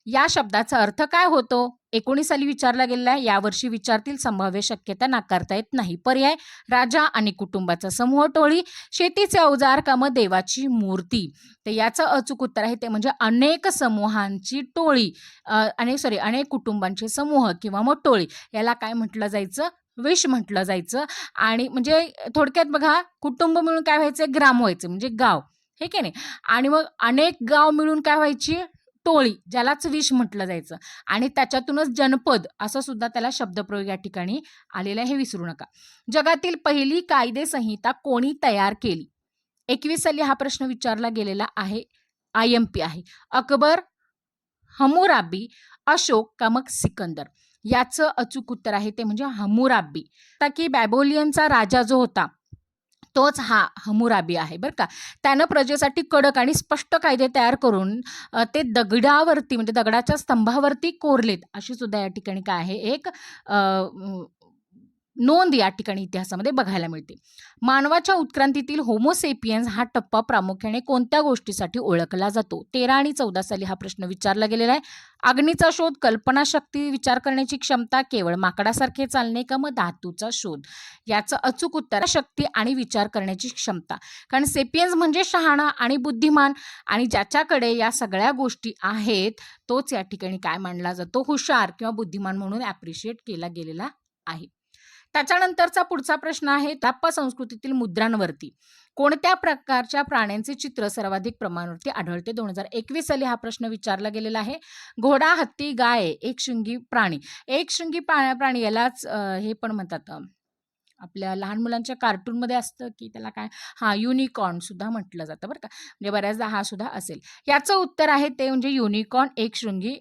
या शब्दाचा अर्थ काय होतो? 2019 साली विचारला गेलेला आहे. यावर्षी विचारतील, संभाव्य शक्यता नाकारता येत नाही. पर्याय राजा आणि कुटुंबाचा समूह, टोळी, शेतीचे अवजार, कामं, देवाची मूर्ती. तर याचं अचूक उत्तर आहे ते म्हणजे अनेक समूहांची टोळी, अनेक कुटुंबांचे समूह किंवा मग टोळी. याला काय म्हटलं जायचं? विश म्हटलं जायचं. आणि म्हणजे थोडक्यात बघा, कुटुंब मिळून काय व्हायचं? ग्राम व्हायचं, म्हणजे गाव, हे की नाही. आणि मग अनेक गाव मिळून काय व्हायची? टोळी, ज्यालाच विश म्हटलं जायचं. आणि त्याच्यातूनच जनपद असं सुद्धा त्याला शब्दप्रयोग या ठिकाणी आलेला आहे, हे विसरू नका. जगातील पहिली कायदे संहिता कोणी तयार केली? 21 साली हा प्रश्न विचारला गेलेला आहे. IMP आहे. अकबर, हम्मुराबी, अशोक का मग सिकंदर? याचं अचूक उत्तर आहे ते म्हणजे हम्मुराबी. आता की बॅबिलोनियनचा राजा जो होता तोच हा हम्मुराबी आहे बरं का. त्यानं प्रजेसाठी कडक आणि स्पष्ट कायदे तयार करून ते दगडावरती, म्हणजे दगडाच्या स्तंभावरती कोरलेत, अशी सुद्धा या ठिकाणी काय आहे? एक नोंद या ठिकाणी इतिहासामध्ये बघायला मिळते. मानवाच्या उत्क्रांतीतील होमोसेपियन्स हा टप्पा प्रामुख्याने कोणत्या गोष्टीसाठी ओळखला जातो? 13 आणि 14 साली हा प्रश्न विचारला गेलेला आहे. अग्नीचा शोध, कल्पनाशक्ती, विचार करण्याची क्षमता, केवळ माकडासारखे चालणे का मग धातूचा शोध? याचं अचूक उत्तर शक्ती आणि विचार करण्याची क्षमता. कारण सेपियन्स म्हणजे शहाणा आणि बुद्धिमान, आणि ज्याच्याकडे या सगळ्या गोष्टी आहेत तोच या ठिकाणी काय मानला जातो? हुशार किंवा बुद्धिमान म्हणून ॲप्रिशिएट केला गेलेला आहे. त्याच्यानंतरचा पुढचा प्रश्न आहे, हडप्पा संस्कृतीतील मुद्रांवरती कोणत्या प्रकारच्या प्राण्यांचे चित्र सर्वाधिक प्रमाणावरती आढळते? 2021 साली हा प्रश्न विचारला गेलेला आहे. घोडा, हत्ती, गाय, एकशृंगी प्राणी. एकशृंगी प्राणी यालाच हे पण म्हणतात, आपल्या लहान मुलांच्या कार्टूनमध्ये असतं की त्याला काय, युनिकॉर्न सुद्धा म्हटलं जातं बरं का. म्हणजे बऱ्याचदा हा सुद्धा असेल. याचं उत्तर आहे ते म्हणजे युनिकॉर्न, एकशृंगी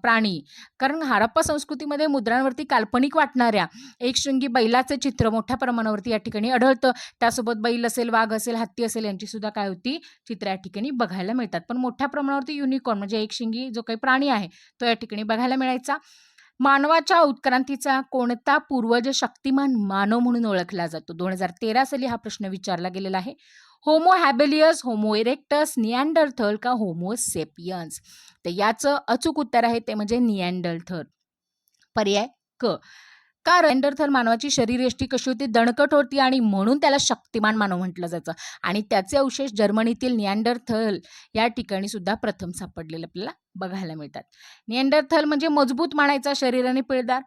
प्राणी. कारण हडप्पा संस्कृतीमध्ये मुद्रांवरती काल्पनिक वाटणाऱ्या एकशृंगी बैलाचे चित्र मोठ्या प्रमाणावरती या ठिकाणी आढळतं. त्यासोबत बैल असेल, वाघ असेल, हत्ती असेल, यांची सुद्धा काय होती? चित्र या ठिकाणी बघायला मिळतात. पण मोठ्या प्रमाणावरती युनिकॉर्न म्हणजे एकशृंगी जो काही प्राणी आहे तो या ठिकाणी बघायला मिळायचा. मानवाच्या उत्क्रांतीचा कोणता पूर्वज शक्तिमान मानव म्हणून ओळखला जातो? 2013 साली हा प्रश्न विचारला गेलेला आहे. Homo habilis, homo erectus, Neanderthal का होमो सेपियन्स? तर याचं अचूक उत्तर आहे ते म्हणजे निअँडरथल. पर्याय क. कारण निअँडरथल मानवाची शरीरयष्टी कशी होती? दणकट होती, आणि म्हणून त्याला शक्तिमान मानव म्हटलं जायचं. आणि त्याचे अवशेष जर्मनीतील निअँडरथल या ठिकाणी सुद्धा प्रथम सापडलेले आपल्याला बघायला मिळतात. निअँडरथल म्हणजे मजबूत मानायचा, शरीराने पिळदार.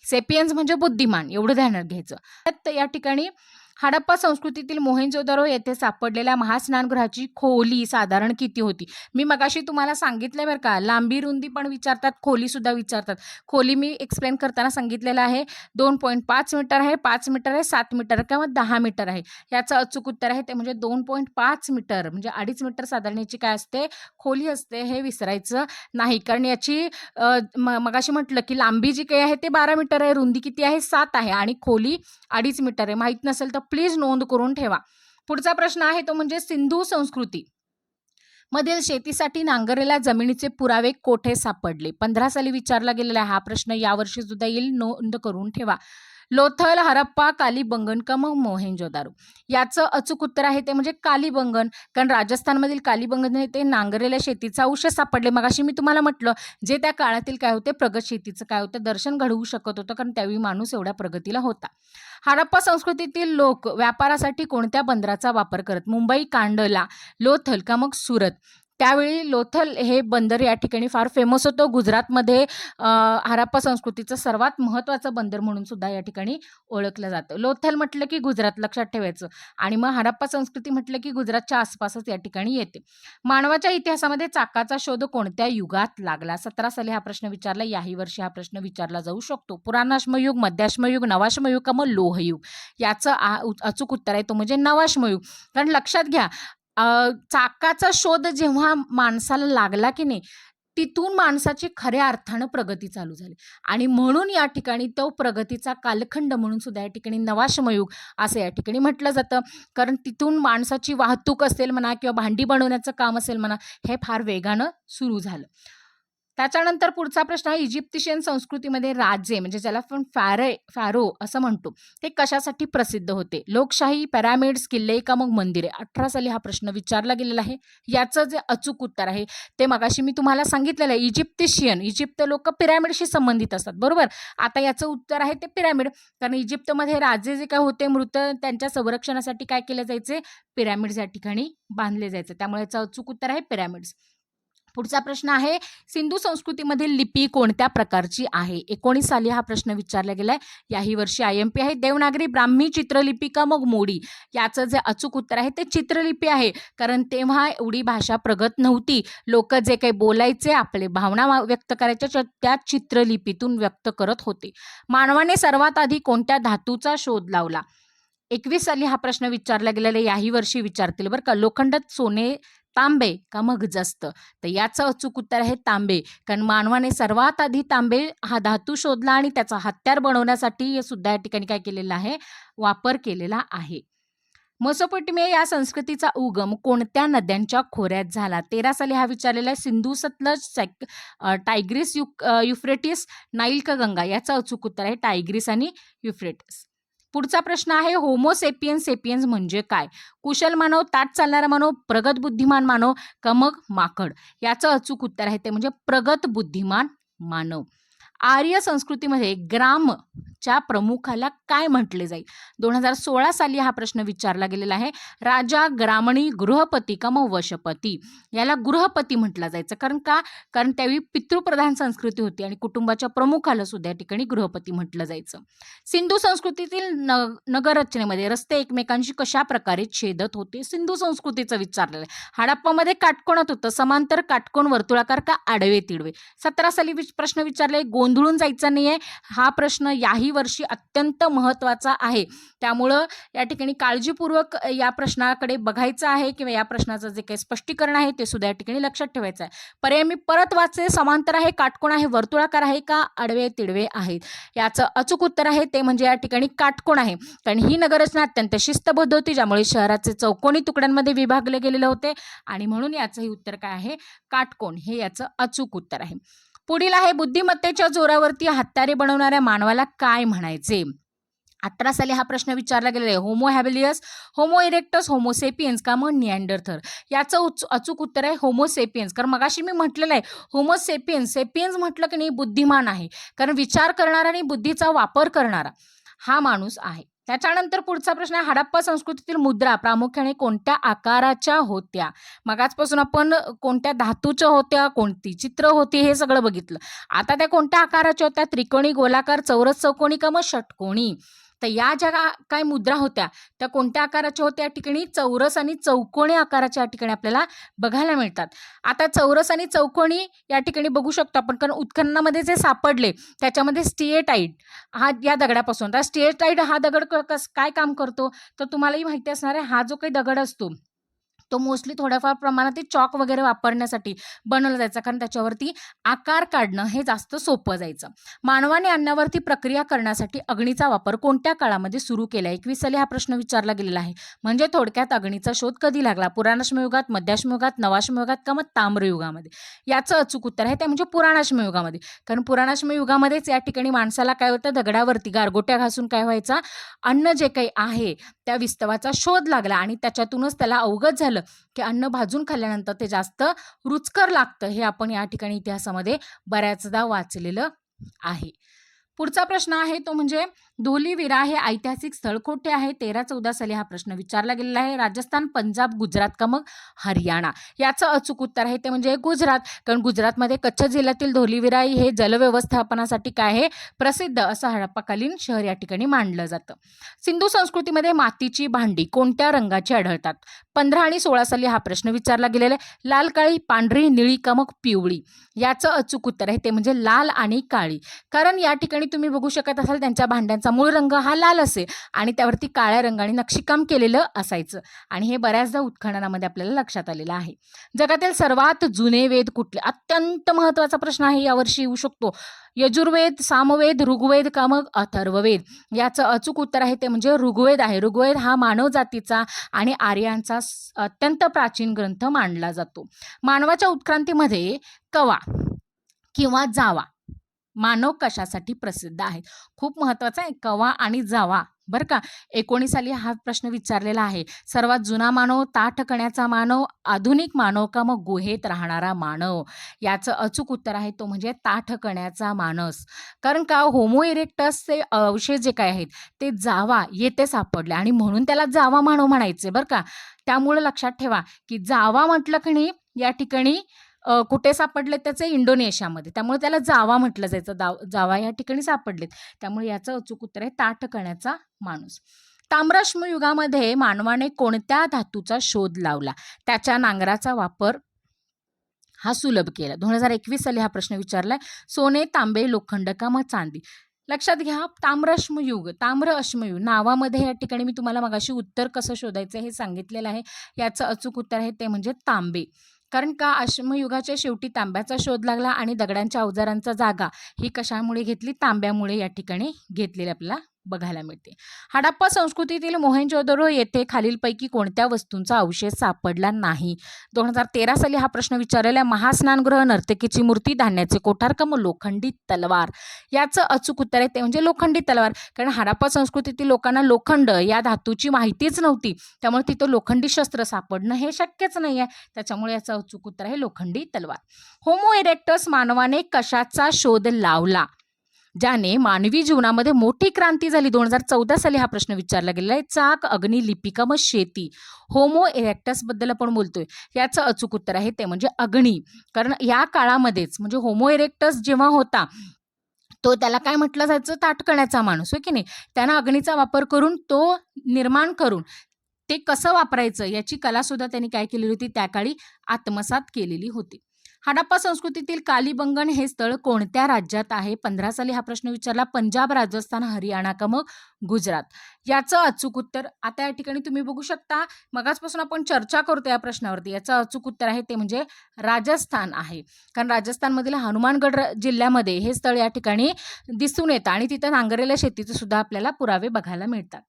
सेपियन्स म्हणजे बुद्धिमान, एवढं ध्यानात घ्यायचं. तर या ठिकाणी हडप्पा संस्कृतीतील मोहेंजोदारो येथे सापडलेल्या महास्नानगृहाची खोली साधारण किती होती? मी मगाशी तुम्हाला सांगितलंय बरं का, लांबी रुंदी पण विचारतात, खोली सुद्धा विचारतात. खोली मी एक्सप्लेन करताना सांगितलेलं आहे 2.5 मीटर आहे, 5 मीटर आहे, 7 मीटर किंवा 10 मीटर आहे. याचं अचूक उत्तर आहे ते म्हणजे 2.5 मीटर, म्हणजे 2.5 मीटर साधारण याची काय असते? खोली असते. हे विसरायचं नाही, कारण याची मगाशी म्हटलं की लांबी जी काही आहे ते 12 मीटर आहे, रुंदी किती आहे? 7 आहे, आणि खोली 2.5 मीटर आहे. माहीत नसेल तर प्लीज नोंद करून ठेवा. पुढचा प्रश्न आहे तो म्हणजे सिंधू संस्कृती मधील शेतीसाठी नांगरलेल्या जमिनीचे पुरावे कोठे सापडले? 15 साली विचारला गेलेला हा प्रश्न यावर्षी सुद्धा येईल, नोंद करून ठेवा. लोथल, हडप्पा, कालीबंगन का मग मोहेंजोदारो? याचं अचूक उत्तर आहे ते म्हणजे कालीबंगन. कारण राजस्थानमधील कालीबंगन ते नांगरलेल्या शेतीचा अवशेष सापडले. मगाशी मी तुम्हाला म्हटलं, जे त्या काळातील काय होते, प्रगत शेतीचं काय होतं, दर्शन घडवू शकत होतं, कारण त्यावेळी माणूस एवढ्या प्रगतीला होता. हडप्पा संस्कृतीतील लोक व्यापारासाठी कोणत्या बंदराचा वापर करत? मुंबई, कांडला, लोथल का मग सुरत? त्यावेळी लोथल हे बंदर या ठिकाणी फार फेमस होतं. गुजरातमध्ये हडप्पा संस्कृतीचं सर्वात महत्त्वाचं बंदर म्हणून सुद्धा या ठिकाणी ओळखलं जातं. लोथल म्हटलं की गुजरात लक्षात ठेवायचं, आणि मग हडप्पा संस्कृती म्हटलं की गुजरातच्या आसपासच या ठिकाणी येते. मानवाच्या इतिहासामध्ये चाकाचा शोध कोणत्या युगात लागला? 17 साली हा प्रश्न विचारला. याही वर्षी हा प्रश्न विचारला जाऊ शकतो. पुराणाश्मयुग, मध्याश्मयुग, नवाश्मयुग का मग लोहयुग? याचं अचूक उत्तर आहे तो म्हणजे नवाश्मयुग. कारण लक्षात घ्या, चाकाचा शोध जेव्हा माणसाला लागला की नाही, तिथून माणसाची खऱ्या अर्थानं प्रगती चालू झाली, आणि म्हणून या ठिकाणी तो प्रगतीचा कालखंड म्हणून सुद्धा या ठिकाणी नवाश्मयुग असं या ठिकाणी म्हटलं जातं. कारण तिथून माणसाची वाहतूक असेल म्हणा किंवा भांडी बनवण्याचं काम असेल म्हणा, हे फार वेगानं सुरू झालं. त्याच्यानंतर पुढचा प्रश्न आहे, इजिप्शियन संस्कृतीमध्ये राजे म्हणजे ज्याला आपण फॅरो असं म्हणतो, ते कशासाठी प्रसिद्ध होते? लोकशाही, पिरॅमिड्स, किल्ले का मग मंदिरे? 18 साली हा प्रश्न विचारला गेलेला आहे. याचं जे अचूक उत्तर आहे ते मगाशी मी तुम्हाला सांगितलेलं आहे, इजिप्त लोक पिरॅमिडशी संबंधित असतात, बरोबर. आता याचं उत्तर आहे ते पिरॅमिड, कारण इजिप्तमध्ये राजे जे काय होते मृत, त्यांच्या संरक्षणासाठी काय केले जायचे? पिरॅमिड्स या ठिकाणी बांधले जायचे. त्यामुळे याचं अचूक उत्तर आहे पिरॅमिड्स. पुढचा प्रश्न आहे, सिंधू संस्कृतीमधील लिपी कोणत्या प्रकारची आहे? 19 साली हा प्रश्न विचारला गेलाय. याही वर्षी IMP आहे. देवनागरी, ब्राह्मी, चित्रलिपी का मग मोडी? याचं जे अचूक उत्तर आहे ते चित्रलिपी आहे, कारण तेव्हा एवढी भाषा प्रगत नव्हती. लोक जे काही बोलायचे, आपले भावना व्यक्त करायच्या त्या चित्रलिपीतून व्यक्त करत होते. मानवाने सर्वात आधी कोणत्या धातूचा शोध लावला? 21 साली हा प्रश्न विचारला गेलेला, याही वर्षी विचारतील बरं का. लोखंडात सोने, तांबे का मग जस्त? तर याचं अचूक उत्तर आहे तांबे, कारण मानवाने सर्वात आधी तांबे हा धातू शोधला आणि त्याचा हत्यार बनवण्यासाठी सुद्धा या ठिकाणी काय केलेला आहे? वापर केलेला आहे. मेसोपोटेमिया या संस्कृतीचा उगम कोणत्या नद्यांच्या खोऱ्यात झाला? 13 साली हा विचारलेला आहे. Sindhu, Sutlej, tigress, Euphrates, Nile का गंगा? याचं अचूक उत्तर आहे टायग्रिस आणि युफ्रेटिस. पुढचा प्रश्न आहे, सेपियन्स म्हणजे काय? कुशल मानव, ताठ चालणारा मानव, प्रगत बुद्धिमान मानव का मग माकड? याचं अचूक उत्तर आहे ते म्हणजे प्रगत बुद्धिमान मानव. आर्य संस्कृतीमध्ये ग्रामच्या प्रमुखाला काय म्हटले जाईल? 2016 साली हा प्रश्न विचारला गेलेला आहे. राजा, ग्रामणी, गृहपती का मग वशपती? याला गृहपती म्हटलं जायचं, कारण का? कारण त्यावेळी पितृप्रधान संस्कृती होती आणि कुटुंबाच्या प्रमुखाला सुद्धा या ठिकाणी गृहपती म्हटलं जायचं. सिंधू संस्कृतीतील नगररचनेमध्ये रस्ते एकमेकांशी कशा प्रकारे छेदत होते? सिंधू संस्कृतीचं विचारलेलं आहे. हडप्पामध्ये काटकोनात होतं, समांतर काटकोन, वर्तुळाकार का आडवे तिडवे? 17 साली प्रश्न विचारले. गोंधळून जायचं नाहीये, हा प्रश्न याही वर्षी अत्यंत महत्त्वाचा आहे, त्यामुळं या ठिकाणी काळजीपूर्वक या प्रश्नाकडे बघायचं आहे किंवा या प्रश्नाचं जे काही स्पष्टीकरण आहे ते सुद्धा या ठिकाणी लक्षात ठेवायचं आहे. पर्याय मी परत वाचते. समांतर आहे, काटकोन आहे, वर्तुळाकार आहे का आडवे तिडवे आहेत? याचं अचूक उत्तर आहे ते म्हणजे या ठिकाणी काटकोन आहे, कारण ही नगररचना अत्यंत शिस्तबद्ध होती, ज्यामुळे शहराचे चौकोनी तुकड्यांमध्ये विभागले गेलेले होते आणि म्हणून याचंही उत्तर काय आहे? काटकोन हे याचं अचूक उत्तर आहे. पुढील आहे, बुद्धिमत्तेच्या जोरावरती हत्यारे बनवणाऱ्या मानवाला काय म्हणायचे? 18 साली हा प्रश्न विचारला गेलेला आहे. Homo habilis, homo erectus, Homo sapiens का मग निअँडरथल? याचं अचूक उत्तर आहे होमोसेपियन्स, कारण मगाशी मी म्हटलेलं आहे होमोसेपियन्स म्हटलं की नाही बुद्धिमान आहे, कारण विचार करणारा आणि बुद्धीचा वापर करणारा हा माणूस आहे. त्याच्यानंतर पुढचा प्रश्न आहे, हडप्पा संस्कृतीतील मुद्रा प्रामुख्याने कोणत्या आकाराच्या होत्या? मगाचपासून आपण कोणत्या धातूच्या होत्या, कोणती चित्र होती हे सगळं बघितलं. आता त्या कोणत्या आकाराच्या होत्या? त्रिकोणी, गोलाकार, चौरस, चौकोनी का मग षटकोनी? तर या ज्या काय मुद्रा होत्या त्या कोणत्या आकाराच्या होत्या? या ठिकाणी चौरस आणि चौकोनी आकाराच्या या ठिकाणी आपल्याला बघायला मिळतात. आता चौरस आणि चौकोनी या ठिकाणी बघू शकतो आपण, कारण उत्खननामध्ये जे सापडले त्याच्यामध्ये स्टिएटाईट हा या दगडापासून, तर स्टिएटाईट हा दगड काय काम करतो तर तुम्हालाही माहिती असणार आहे. हा जो काही दगड असतो तो मोस्टली थोड्याफार प्रमाणात ते चॉक वगैरे वापरण्यासाठी बनवला जायचा, कारण त्याच्यावरती आकार काढणं हे जास्त सोपं जायचं. मानवाने अन्नावरती प्रक्रिया करण्यासाठी अग्नीचा वापर कोणत्या काळामध्ये सुरू केला? 21 साली हा प्रश्न विचारला गेलेला आहे. म्हणजे थोडक्यात अग्नीचा शोध कधी लागला? पुराणाश्मयुगात, मध्याश्मयुगात, नवाश्मयुगात का मग ताम्रयुगामध्ये? याचं अचूक उत्तर आहे ते म्हणजे पुराणाश्मयुगामध्ये, कारण पुराणाश्मयुगामध्येच या ठिकाणी माणसाला काय होतं, दगडावरती गारगोट्या घासून काय व्हायचा, अन्न जे काही आहे त्या विस्तवाचा शोध लागला आणि त्याच्यातूनच त्याला अवगत झालं की अन्न भाजून खाल्ल्यानंतर ते जास्त रुचकर लागतं. हे आपण या ठिकाणी इतिहासामध्ये बऱ्याचदा वाचलेलं आहे. पुढचा प्रश्न आहे तो म्हणजे धोलीविरा हे ऐतिहासिक स्थळ कोठे आहे? 13-14 साली हा प्रश्न विचारला गेलेला आहे. राजस्थान, पंजाब, गुजरात का मग हरियाणा? याचं अचूक उत्तर आहे ते म्हणजे गुजरात, कारण गुजरातमध्ये कच्छ जिल्ह्यातील धोलीविरा हे जलव्यवस्थापनासाठी काय आहे? प्रसिद्ध असं हडप्पाकालीन शहर या ठिकाणी मानलं जातं. सिंधू संस्कृतीमध्ये मातीची भांडी कोणत्या रंगाची आढळतात? 15 आणि 16 साली हा प्रश्न विचारला गेलेला आहे. लाल, काळी, पांढरी, निळी का मग पिवळी? याचं अचूक उत्तर आहे ते म्हणजे लाल आणि काळी, कारण या ठिकाणी तुम्ही बघू शकत असाल त्यांच्या भांड्यांचा मूळ रंग हा लाल असे आणि त्यावरती काळ्या रंगाने नक्षीकाम केलेलं असायचं आणि हे बऱ्याचदा उत्खननामध्ये आपल्याला लक्षात आलेलं आहे. जगातील सर्वात जुने वेद कुठले? अत्यंत महत्त्वाचा प्रश्न आहे, यावर्षी येऊ शकतो. यजुर्वेद, सामवेद, ऋग्वेद का मग अथर्ववेद? याचं अचूक उत्तर आहे ते म्हणजे ऋग्वेद आहे. ऋग्वेद हा मानव जातीचा आणि आर्यांचा अत्यंत प्राचीन ग्रंथ मानला जातो. मानवाच्या उत्क्रांतीमध्ये कवा किंवा जावा. मानव कशासाठी प्रसिद्ध आहे? खूप महत्त्वाचा आहे कवा आणि जावा बरं का. 19 साली हा प्रश्न विचारलेला आहे. सर्वात जुना मानव, ताठ कण्याचा मानव, आधुनिक मानव का मग गुहेत राहणारा मानव? याचं अचूक उत्तर आहे तो म्हणजे ताठ कण्याचा माणूस. कारण का होमो इरेक्टसचे अवशेष जे काही आहेत ते जावा येथे सापडले आणि म्हणून त्याला जावा मानव म्हणायचे बरं का. त्यामुळे लक्षात ठेवा की जावा म्हटलं की नाही या ठिकाणी कुठे सापडले त्याचे इंडोनेशियामध्ये. त्यामुळे त्याला जावा म्हटलं जायचं. जावा या ठिकाणी सापडलेत. त्यामुळे याचं अचूक उत्तर आहे ताठ कण्याचा माणूस. ताम्रश्म युगामध्ये मानवाने कोणत्या धातूचा शोध लावला? त्याच्या नांगराचा वापर हा सुलभ केला. 2021 साली हा प्रश्न विचारलाय. सोने, तांबे, लोखंड का मग चांदी? लक्षात घ्या ताम्रश्मयुग, ताम्र अश्मयुग नावामध्ये या ठिकाणी मी तुम्हाला मगाशी उत्तर कसं शोधायचं हे सांगितलेलं आहे. याचं अचूक उत्तर आहे ते म्हणजे तांबे. कारण का अश्मयुगाच्या शेवटी तांब्याचा शोध लागला आणि दगडांच्या अवजारांचा जागा ही कशामुळे घेतली? तांब्यामुळे या ठिकाणी घेतलेली आपल्याला बघायला मिळते. हडप्पा संस्कृतीतील मोहेंजोदडो येथे खालीलपैकी कोणत्या वस्तूंचा अवशेष सापडला नाही? 2013 साली हा प्रश्न विचारलेला आहे. महास्नानगृह, नर्तकीची मूर्ती, धान्याचे कोठार का मग लोखंडी तलवार? याचं अचूक उत्तर आहे ते म्हणजे लोखंडी तलवार. कारण हडप्पा संस्कृतीतील लोकांना लोखंड या धातूची माहितीच नव्हती. त्यामुळे तिथं लोखंडी शस्त्र सापडणं हे शक्यच नाही आहे. त्याच्यामुळे याचं अचूक उत्तर आहे लोखंडी तलवार. होमो इरेक्टस मानवाने कशाचा शोध लावला ज्याने मानवी जीवनामध्ये मोठी क्रांती झाली? 2014 साली हा प्रश्न विचारला गेलेला आहे. चाक, अग्नी, लिपिका मग शेती. होमो इरेक्टस बद्दल आपण बोलतोय. याचं अचूक उत्तर आहे ते म्हणजे अग्नी. कारण या काळामध्येच म्हणजे होमो इरेक्टस जेव्हा होता तो त्याला काय म्हटलं जायचं? ताठकण्याचा माणूस होय की नाही. त्यानं अग्नीचा वापर करून तो निर्माण करून ते कसं वापरायचं याची कला सुद्धा त्यांनी काय केलेली होती त्या काळी आत्मसात केलेली होती. हडप्पा संस्कृतीतील कालीबंगन हे स्थळ कोणत्या राज्यात आहे? 15 साली हा प्रश्न विचारला. पंजाब, राजस्थान, हरियाणा का मग गुजरात? याचं अचूक उत्तर आता या ठिकाणी तुम्ही बघू शकता. मगाचपासून आपण चर्चा करतो या प्रश्नावरती. याचं अचूक उत्तर आहे ते म्हणजे राजस्थान आहे. कारण राजस्थानमधील हनुमानगड जिल्ह्यामध्ये हे स्थळ या ठिकाणी दिसून येतं आणि तिथं नांगरलेल्या शेतीचे सुद्धा आपल्याला पुरावे बघायला मिळतात.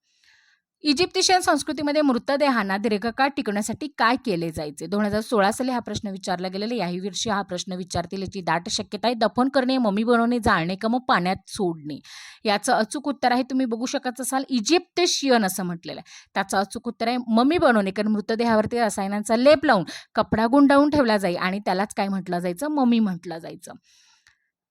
इजिप्शियन संस्कृतीमध्ये मृतदेहांना दीर्घकाळ टिकवण्यासाठी काय केले जायचे? 2016 साली हा प्रश्न विचारला गेलेला. याही वर्षी हा प्रश्न विचारतील याची दाट शक्यता आहे. दफन करणे, ममी बनवणे, जाळणे का मग पाण्यात सोडणे? याचं अचूक उत्तर आहे तुम्ही बघू शकत असाल इजिप्शियन असं म्हटलेलं आहे. त्याचं अचूक उत्तर आहे ममी बनवणे. कारण मृतदेहावरती रसायनांचा लेप लावून कपडा गुंडाळून ठेवला जाई आणि त्यालाच काय म्हटलं जायचं? ममी म्हटलं जायचं.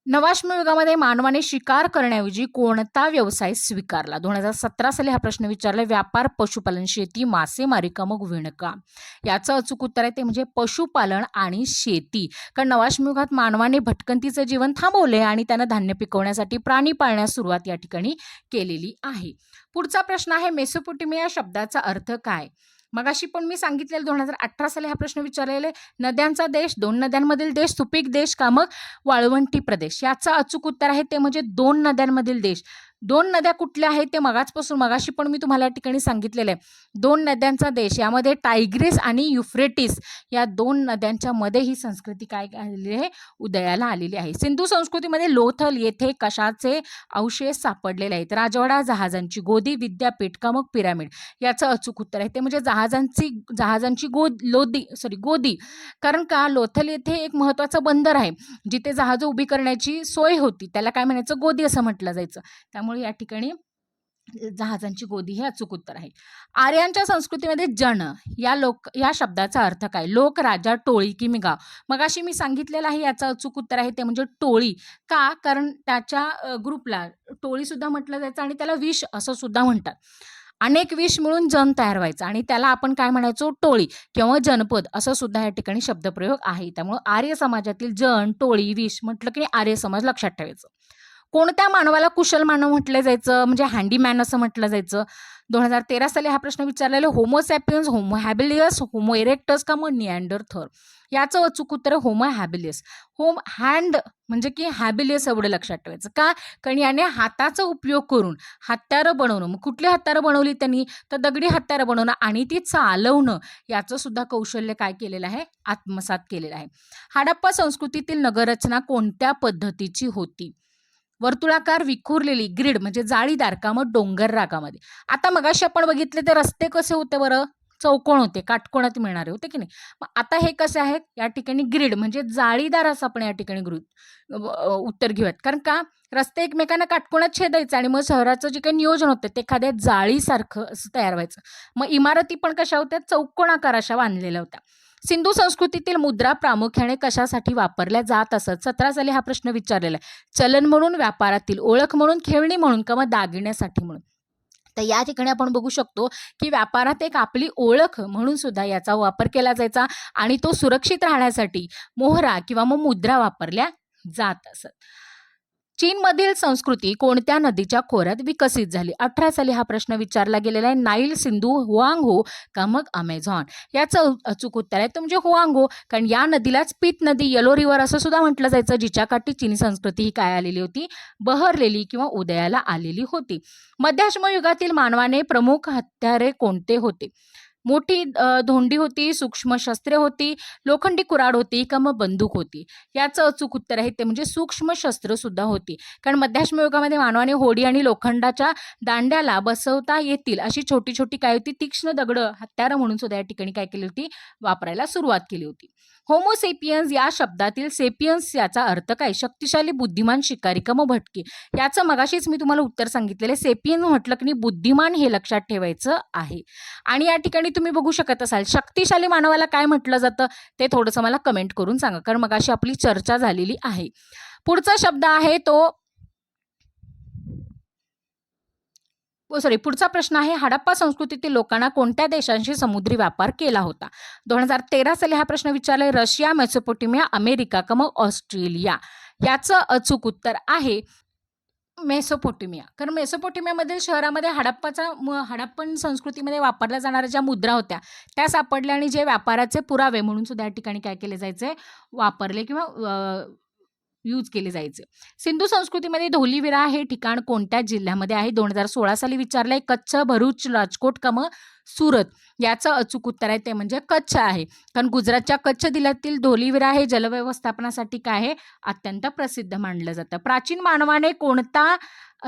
नवाश्म युगामध्ये मानवाने शिकार करण्याऐवजी कोणता व्यवसाय स्वीकारला? 2017 साली हा प्रश्न विचारला. व्यापार, पशुपालन, शेती, मासेमारी का मग विणकाम? याचं अचूक उत्तर आहे ते म्हणजे पशुपालन आणि शेती. कारण नवाश्म युगात मानवाने भटकंतीचं जीवन थांबवले आणि त्यानं धान्य पिकवण्यासाठी प्राणी पाळण्यास सुरुवात या ठिकाणी केलेली आहे. पुढचा प्रश्न आहे मेसोपोटेमिया शब्दाचा अर्थ काय? मगाशी पण मी सांगितलेलं 2018 साली हा प्रश्न विचारलेला. नद्यांचा देश, 2 नद्यांमधील देश, सुपीक देश का मग वाळवंटी प्रदेश? याचं अचूक उत्तर आहे ते म्हणजे 2 नद्यांमधील देश. 2 नद्या कुठल्या आहेत ते मगाशी पण मी तुम्हाला या ठिकाणी सांगितलेलं आहे. 2 नद्यांचा देश यामध्ये टायग्रिस आणि युफ्रेटिस या 2 नद्यांच्या मध्ये ही संस्कृती काय आलेली आहे? उदयाला आलेली आहे. सिंधू संस्कृतीमध्ये लोथल येथे कशाचे अवशेष सापडलेले आहेत? राजवाडा, जहाजांची गोदी, विद्यापीठ का मग पिरामिड? याचं अचूक उत्तर आहे ते म्हणजे जहाजांची गोदी. कारण का लोथल येथे एक महत्त्वाचं बंदर आहे जिथे जहाजं उभी करण्याची सोय होती. त्याला काय म्हणायचं? गोदी असं म्हटलं जायचं. त्यामुळे या ठिकाणी जहाजांची गोदी हे अचूक उत्तर आहे. आर्यांच्या संस्कृतीमध्ये जन या शब्दाचा अर्थ काय? लोक, राजा, टोळी की गाव? मगाशी मी सांगितलेलं आहे याचं अचूक उत्तर आहे ते म्हणजे टोळी. का? कारण त्याच्या ग्रुपला टोळी सुद्धा म्हटलं जायचं आणि त्याला विष असं सुद्धा म्हणतात. अनेक विष मिळून जन तयार व्हायचा आणि त्याला आपण काय म्हणायचो? टोळी किंवा जनपद असं सुद्धा या ठिकाणी शब्दप्रयोग आहे. त्यामुळे आर्य समाजातील जन, टोळी, विष म्हटलं की आर्य समाज लक्षात ठेवायचं. कोणत्या मानवाला कुशल मानव म्हटलं जायचं? म्हणजे हँडीमॅन असं म्हटलं जायचं. 2013 साली हा प्रश्न विचारलेला. Homo sapiens, homo habilis, homo erectus का मग निअँडरथल? याचं अचूक उत्तर आहे होमो हॅबिलियस. हँड म्हणजे की हॅबिलियस एवढं लक्षात ठेवायचं. का? कारण याने हाताचा उपयोग करून हत्यारं बनवणं. मग कुठली हत्यारं बनवली त्यांनी? तर दगडी हत्यारं बनवणं आणि ती चालवणं याचं सुद्धा कौशल्य काय केलेलं आहे? आत्मसात केलेलं आहे. हडप्पा संस्कृतीतील नगररचना कोणत्या पद्धतीची होती? वर्तुळाकार, विखुरलेली, ग्रीड म्हणजे जाळीदार का मग डोंगर रागामध्ये? आता मगाशी आपण बघितले ते रस्ते कसे होते बरं? चौकोन होते, काटकोनात मिळणारे होते की नाही. मग आता हे कसे आहेत, या ठिकाणी ग्रिड म्हणजे जाळीदार असं आपण या ठिकाणी उत्तर घेऊयात. कारण का रस्ते एकमेकांना काटकोनात छेदायचे आणि मग शहराचं जे काही नियोजन होतं ते एखाद्या जाळीसारखं असं तयार व्हायचं. मग इमारती पण कशा होत्या, चौकोनाकार अशा बांधलेल्या होत्या. सिंधू संस्कृतीतील मुद्रा प्रामुख्याने कशासाठी वापरल्या जात असत? 17 साली हा प्रश्न विचारलेला आहे. चलन म्हणून, व्यापारातील ओळख म्हणून, खेळणी म्हणून किंवा दागिन्यासाठी म्हणून. तर या ठिकाणी आपण बघू शकतो की व्यापारात एक आपली ओळख म्हणून सुद्धा याचा वापर केला जायचा आणि तो सुरक्षित राहण्यासाठी मोहरा किंवा मग मुद्रा वापरल्या जात असत. चीनमधील संस्कृती कोणत्या नदीच्या खोऱ्यात विकसित झाली? 18 साली हा प्रश्न विचारला गेलेला आहे. नाईल, सिंधू, हुआंगहो का मग अमेझॉन? याचं अचूक उत्तर आहे तो म्हणजे हुआंगहो. कारण या नदीलाच पीत नदी, येलो रिव्हर असं सुद्धा म्हटलं जायचं, जिच्या काठी चीनी संस्कृती ही काय आलेली होती, बहरलेली किंवा उदयाला आलेली होती. मध्याश्म युगातील मानवाने प्रमुख हत्यारे कोणते होते? मोठी धोंडी होती, सूक्ष्म शस्त्रे होती, लोखंडी कुऱ्हाड होती का मग बंदूक होती? याचं अचूक उत्तर आहे ते म्हणजे सूक्ष्म शस्त्र सुद्धा होती. कारण मध्याश्म युगामध्ये मानवाने होडी आणि लोखंडाच्या दांड्याला बसवता येतील अशी छोटी छोटी काय होती, तीक्ष्ण दगडं हत्यारं म्हणून सुद्धा या ठिकाणी काय केली होती, वापरायला सुरुवात केली होती. होमोसेपियन्स या शब्दातील सेपियन्स याचा अर्थ काय? शक्तिशाली, बुद्धिमान, शिकारी का मग भटकी? याचं मगाशीच मी तुम्हाला उत्तर सांगितलेले. सेपियन म्हटलं की बुद्धिमान हे लक्षात ठेवायचं आहे. आणि या ठिकाणी तुम्ही बघू शकत असाल शक्तिशाली मानवाला काय म्हटलं जातं ते थोडंसं मला कमेंट करून सांगा, कारण मगाशी आपली चर्चा झालेली आहे. पुढचा शब्द आहे तो पुढचा प्रश्न आहे, हडप्पा संस्कृतीतील लोकांना कोणत्या देशांशी समुद्री व्यापार केला होता? 2013 साली हा प्रश्न विचारलाय. रशिया, मेसोपोटेमिया, अमेरिका का मग ऑस्ट्रेलिया? याचं अचूक उत्तर आहे मेसोपोटेमिया. कारण मेसोपोटेमियामधील शहरामध्ये हडप्पन संस्कृतीमध्ये वापरल्या जाणाऱ्या ज्या मुद्रा होत्या त्या सापडल्या आणि जे व्यापाराचे पुरावे म्हणून सुद्धा या ठिकाणी काय केले जायचे, वापरले किंवा यूज केले जायचे. सिंधू संस्कृतीमध्ये धोलीविरा हे ठिकाण कोणत्या जिल्ह्यामध्ये आहे? 2016 साली विचारलंय. कच्छ, भरूच, राजकोट का मग सुरत? याचं अचूक उत्तर आहे ते म्हणजे कच्छ आहे. कारण गुजरातच्या कच्छ जिल्ह्यातील धोलीविरा हे जलव्यवस्थापनासाठी काय आहे, अत्यंत प्रसिद्ध मानलं जातं. प्राचीन मानवाने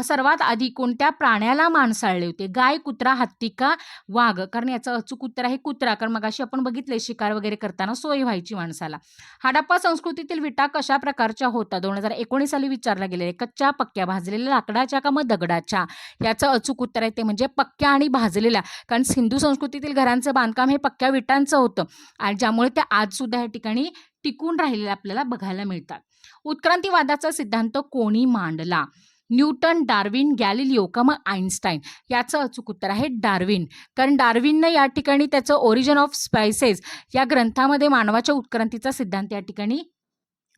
सर्वात आधी कोणत्या प्राण्याला मांसाळले होते? गाय, कुत्रा, हत्ती का वाघ? कारण याचं अचूक उत्तर आहे कुत्रा. कारण मगाशी आपण बघितले शिकार वगैरे करताना सोय व्हायची माणसाला. हडप्पा संस्कृतीतील विटा कशा प्रकारच्या होता? 2019 साली विचारला गेलेला. कच्च्या, पक्क्या, भाजलेल्या लाकडाच्या का मग दगडाच्या? याचं अचूक उत्तर आहे ते म्हणजे पक्क्या आणि भाजलेल्या. कारण सिंधू संस्कृतीतील घरांचं बांधकाम हे पक्क्या विटांचं होतं आणि ज्यामुळे त्या आज सुद्धा या ठिकाणी टिकून राहिलेल्या आपल्याला बघायला मिळतात. उत्क्रांतीवादाचा सिद्धांत कोणी मांडला? न्यूटन, डार्विन, गॅलिलिओ का मग आईन्स्टाईन? याचं अचूक उत्तर आहे डार्विन. कारण डार्विननं या ठिकाणी त्याचं ओरिजिन ऑफ स्पायसेस या ग्रंथामध्ये मानवाच्या उत्क्रांतीचा सिद्धांत या ठिकाणी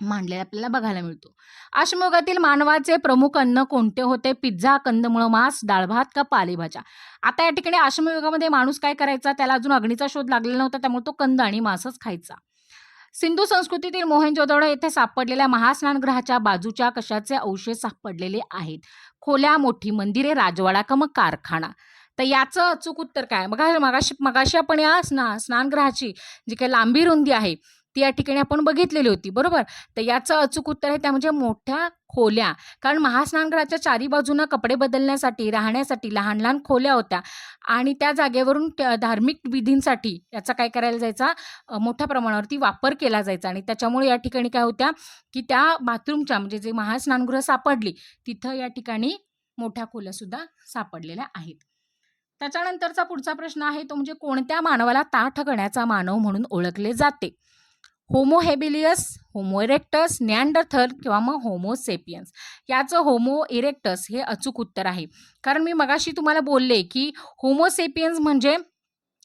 मांडलेला आपल्याला बघायला मिळतो. अश्मयुगातील मानवाचे प्रमुख अन्न कोणते होते? पिझ्झा, कंदमुळं, मांस, डाळ भात का पालेभाज्या? आता या ठिकाणी अश्मयुगामध्ये माणूस काय करायचा, त्याला अजून अग्नीचा शोध लागलेला नव्हता, त्यामुळे तो कंद आणि मांसच खायचा. सिंधू संस्कृतीतील मोहेंजोदडो येथे सापडलेल्या महास्नानगृहाच्या बाजूच्या कशाचे अवशेष सापडलेले आहेत? खोल्या, मोठी मंदिरे, राजवाडा का मग कारखाना? तर याचं अचूक उत्तर काय? मगाशी आपण या स्नानगृहाची जी काही लांबी रुंदी आहे ती या ठिकाणी आपण बघितलेली होती, बरोबर. तर याचं अचूक उत्तर आहे त्या म्हणजे मोठ्या खोल्या. कारण महास्नानगृहाच्या चारी बाजूनं कपडे बदलण्यासाठी, राहण्यासाठी लहान लहान खोल्या होत्या आणि त्या जागेवरून धार्मिक विधींसाठी याचा काय करायला जायचा, मोठ्या प्रमाणावरती वापर केला जायचा आणि त्याच्यामुळे या ठिकाणी काय होत्या की त्या बाथरूमच्या म्हणजे जे महास्नानगृह सापडली तिथं या ठिकाणी मोठ्या खोल्या सुद्धा सापडलेल्या आहेत. त्याच्यानंतरचा पुढचा प्रश्न आहे तो म्हणजे कोणत्या मानवाला ताठ गण्याचा मानव म्हणून ओळखले जाते? होमो हेबिलियस, होमो इरेक्टस, निअँडरथल किंवा मग होमो सेपियन्स? याचं होमो इरेक्टस हे अचूक उत्तर आहे. कारण मी मगाशी तुम्हाला बोलले की होमो सेपियन्स म्हणजे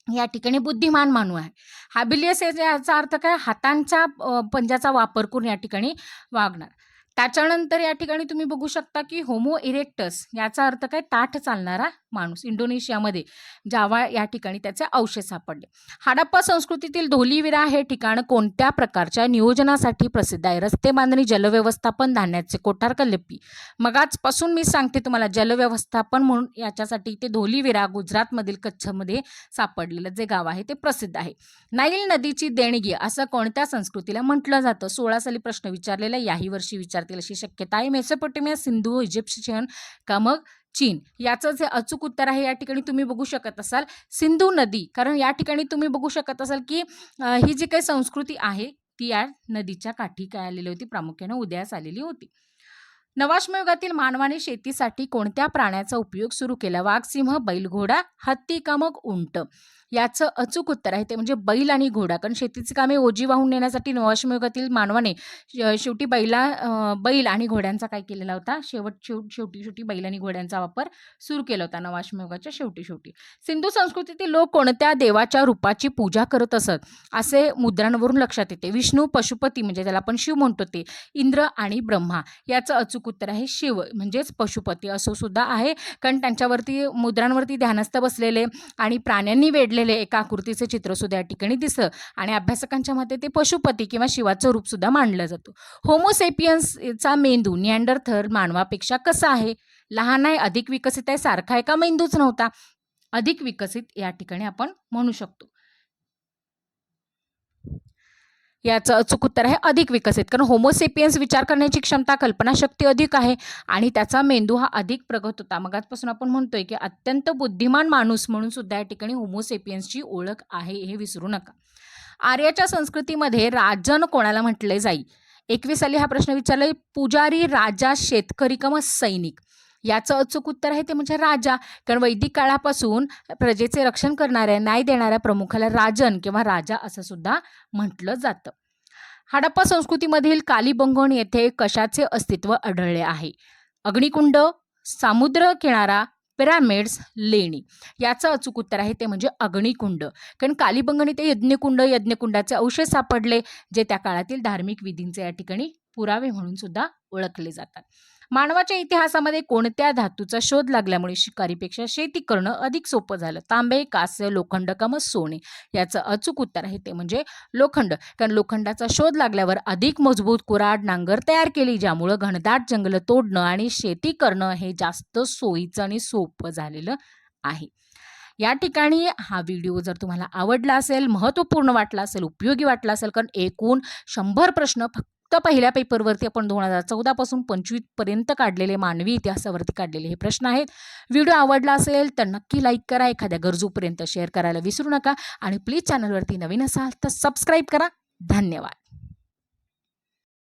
या ठिकाणी बुद्धिमान मानव आहे. हॅबिलियस याचा अर्थ काय, हातांच्या पंजाचा वापर करून या ठिकाणी वागणार. त्याच्यानंतर या ठिकाणी तुम्ही बघू शकता की होमो इरेक्टस याचा अर्थ काय, ताठ चालणारा माणूस. इंडोनेशियामध्ये जावा या ठिकाणी त्याचे अवशेष सापडले. हडप्पा संस्कृतीतील धोलीविरा हे ठिकाण कोणत्या प्रकारच्या नियोजनासाठी प्रसिद्ध आहे? रस्ते बांधणी, जलव्यवस्थापन, धान्याचे कोठार का लिपी? मग आजपासून मी सांगते तुम्हाला जलव्यवस्थापन म्हणून याच्यासाठी ते धोलीविरा गुजरातमधील कच्छमध्ये सापडलेलं जे गाव आहे ते प्रसिद्ध आहे. नाईल नदीची देणगी असं कोणत्या संस्कृतीला म्हटलं जातं? 16 साली प्रश्न विचारलेला, याही वर्षी विचारतील अशी शक्यता आहे. मेसोपोटेमिया, सिंधू, इजिप्शियन का मग चीन. याचं जे अचूक उत्तर आहे या ठिकाणी तुम्ही बघू शकत असाल सिंधू नदी. कारण या ठिकाणी तुम्ही बघू शकत असाल की ही जी काही संस्कृती आहे ती या नदीच्या काठी काय आलेली होती, प्रामुख्याने उदयास आलेली होती. नवाश्म युगातील मानवाने शेतीसाठी कोणत्या प्राण्याचा उपयोग सुरू केला? वाघ, सिंह, बैल, घोडा, हत्ती का मग उंट? याचं अचूक उत्तर आहे ते म्हणजे बैल आणि घोडा. कारण शेतीची कामे ओझी वाहून नेण्यासाठी नवाश्म युगातील मानवाने शेवटी बैल आणि घोड्यांचा काय केलेला होता? शेवटी बैल आणि घोड्यांचा वापर सुरू केला होता नवाश्म युगाच्या शेवटी. सिंधू संस्कृतीतील लोक कोणत्या देवाच्या रूपाची पूजा करत असत असे मुद्रांवरून लक्षात येते? विष्णू, पशुपती म्हणजे ज्याला आपण शिव म्हणतो ते, इंद्र आणि ब्रह्मा. याचं अचूक उत्तर आहे शिव म्हणजेच पशुपती असं सुद्धा आहे. कारण त्यांच्यावरती मुद्रांवरती ध्यानस्थ बसलेले आणि प्राण्यांनी वेढलेले एका आकृतीचे चित्र सुद्धा या ठिकाणी दिसतं आणि अभ्यासकांच्या मते ते पशुपती किंवा शिवाचं रूप सुद्धा मानलं जातं. होमोसेपियन्सचा मेंदू निअँडरथल मानवापेक्षा कसा आहे? लहान आहे, अधिक विकसित आहे, सारखा आहे का मेंदूच नव्हता? अधिक विकसित या ठिकाणी आपण म्हणू शकतो. याचं अचूक उत्तर आहे अधिक विकसित. कारण होमोसेपियन्स विचार करण्याची क्षमता, कल्पनाशक्ती अधिक आहे आणि त्याचा मेंदू हा अधिक प्रगत होता. मगाचपासून आपण म्हणतोय की अत्यंत बुद्धिमान माणूस म्हणून सुद्धा या ठिकाणी होमोसेपियन्सची ओळख आहे, हे विसरू नका. आर्याच्या संस्कृतीमध्ये राजन कोणाला म्हटले जाई? 21 साली हा प्रश्न विचारलाय. पुजारी, राजा, शेतकरी का मग सैनिक? याचं अचूक उत्तर आहे ते म्हणजे राजा. कारण वैदिक काळापासून प्रजेचे रक्षण करणाऱ्या, न्याय देणाऱ्या प्रमुखाला राजन किंवा राजा असं सुद्धा म्हटलं जातं. हडप्पा संस्कृतीमधील कालीबंगन येथे कशाचे अस्तित्व आढळले आहे? अग्निकुंड, समुद्र किनारा, पिरामिड्स, लेणी. याचं अचूक उत्तर आहे ते म्हणजे अग्निकुंड. कारण कालीबंगन इथे यज्ञकुंडाचे अवशेष सापडले जे त्या काळातील धार्मिक विधींचे या ठिकाणी पुरावे म्हणून सुद्धा ओळखले जातात. मानवाच्या इतिहासामध्ये कोणत्या धातूचा शोध लागल्यामुळे शिकारीपेक्षा शेती करणं अधिक सोपं झालं? तांबे, कांस्य, लोखंड का मग सोने? याचं अचूक उत्तर आहे ते म्हणजे लोखंड. कारण लोखंडाचा शोध लागल्यावर अधिक मजबूत कुऱ्हाड, नांगर तयार केली, ज्यामुळं घनदाट जंगल तोडणं आणि शेती करणं हे जास्त सोयीचं आणि सोपं झालेलं आहे. या ठिकाणी हा व्हिडिओ जर तुम्हाला आवडला असेल, महत्त्वपूर्ण वाटला असेल, उपयोगी वाटला असेल, कारण एकूण 100 प्रश्न फक्त पहिल्या पेपरवरती आपण 2014 पासून 25 पर्यंत काढलेले मानवी इतिहासावरती काढलेले हे प्रश्न आहेत. व्हिडिओ आवडला असेल तर नक्की लाईक करा, एखाद्या गरजूपर्यंत शेअर करायला विसरू नका आणि प्लीज चॅनलवरती नवीन असाल तर सबस्क्राईब करा. धन्यवाद.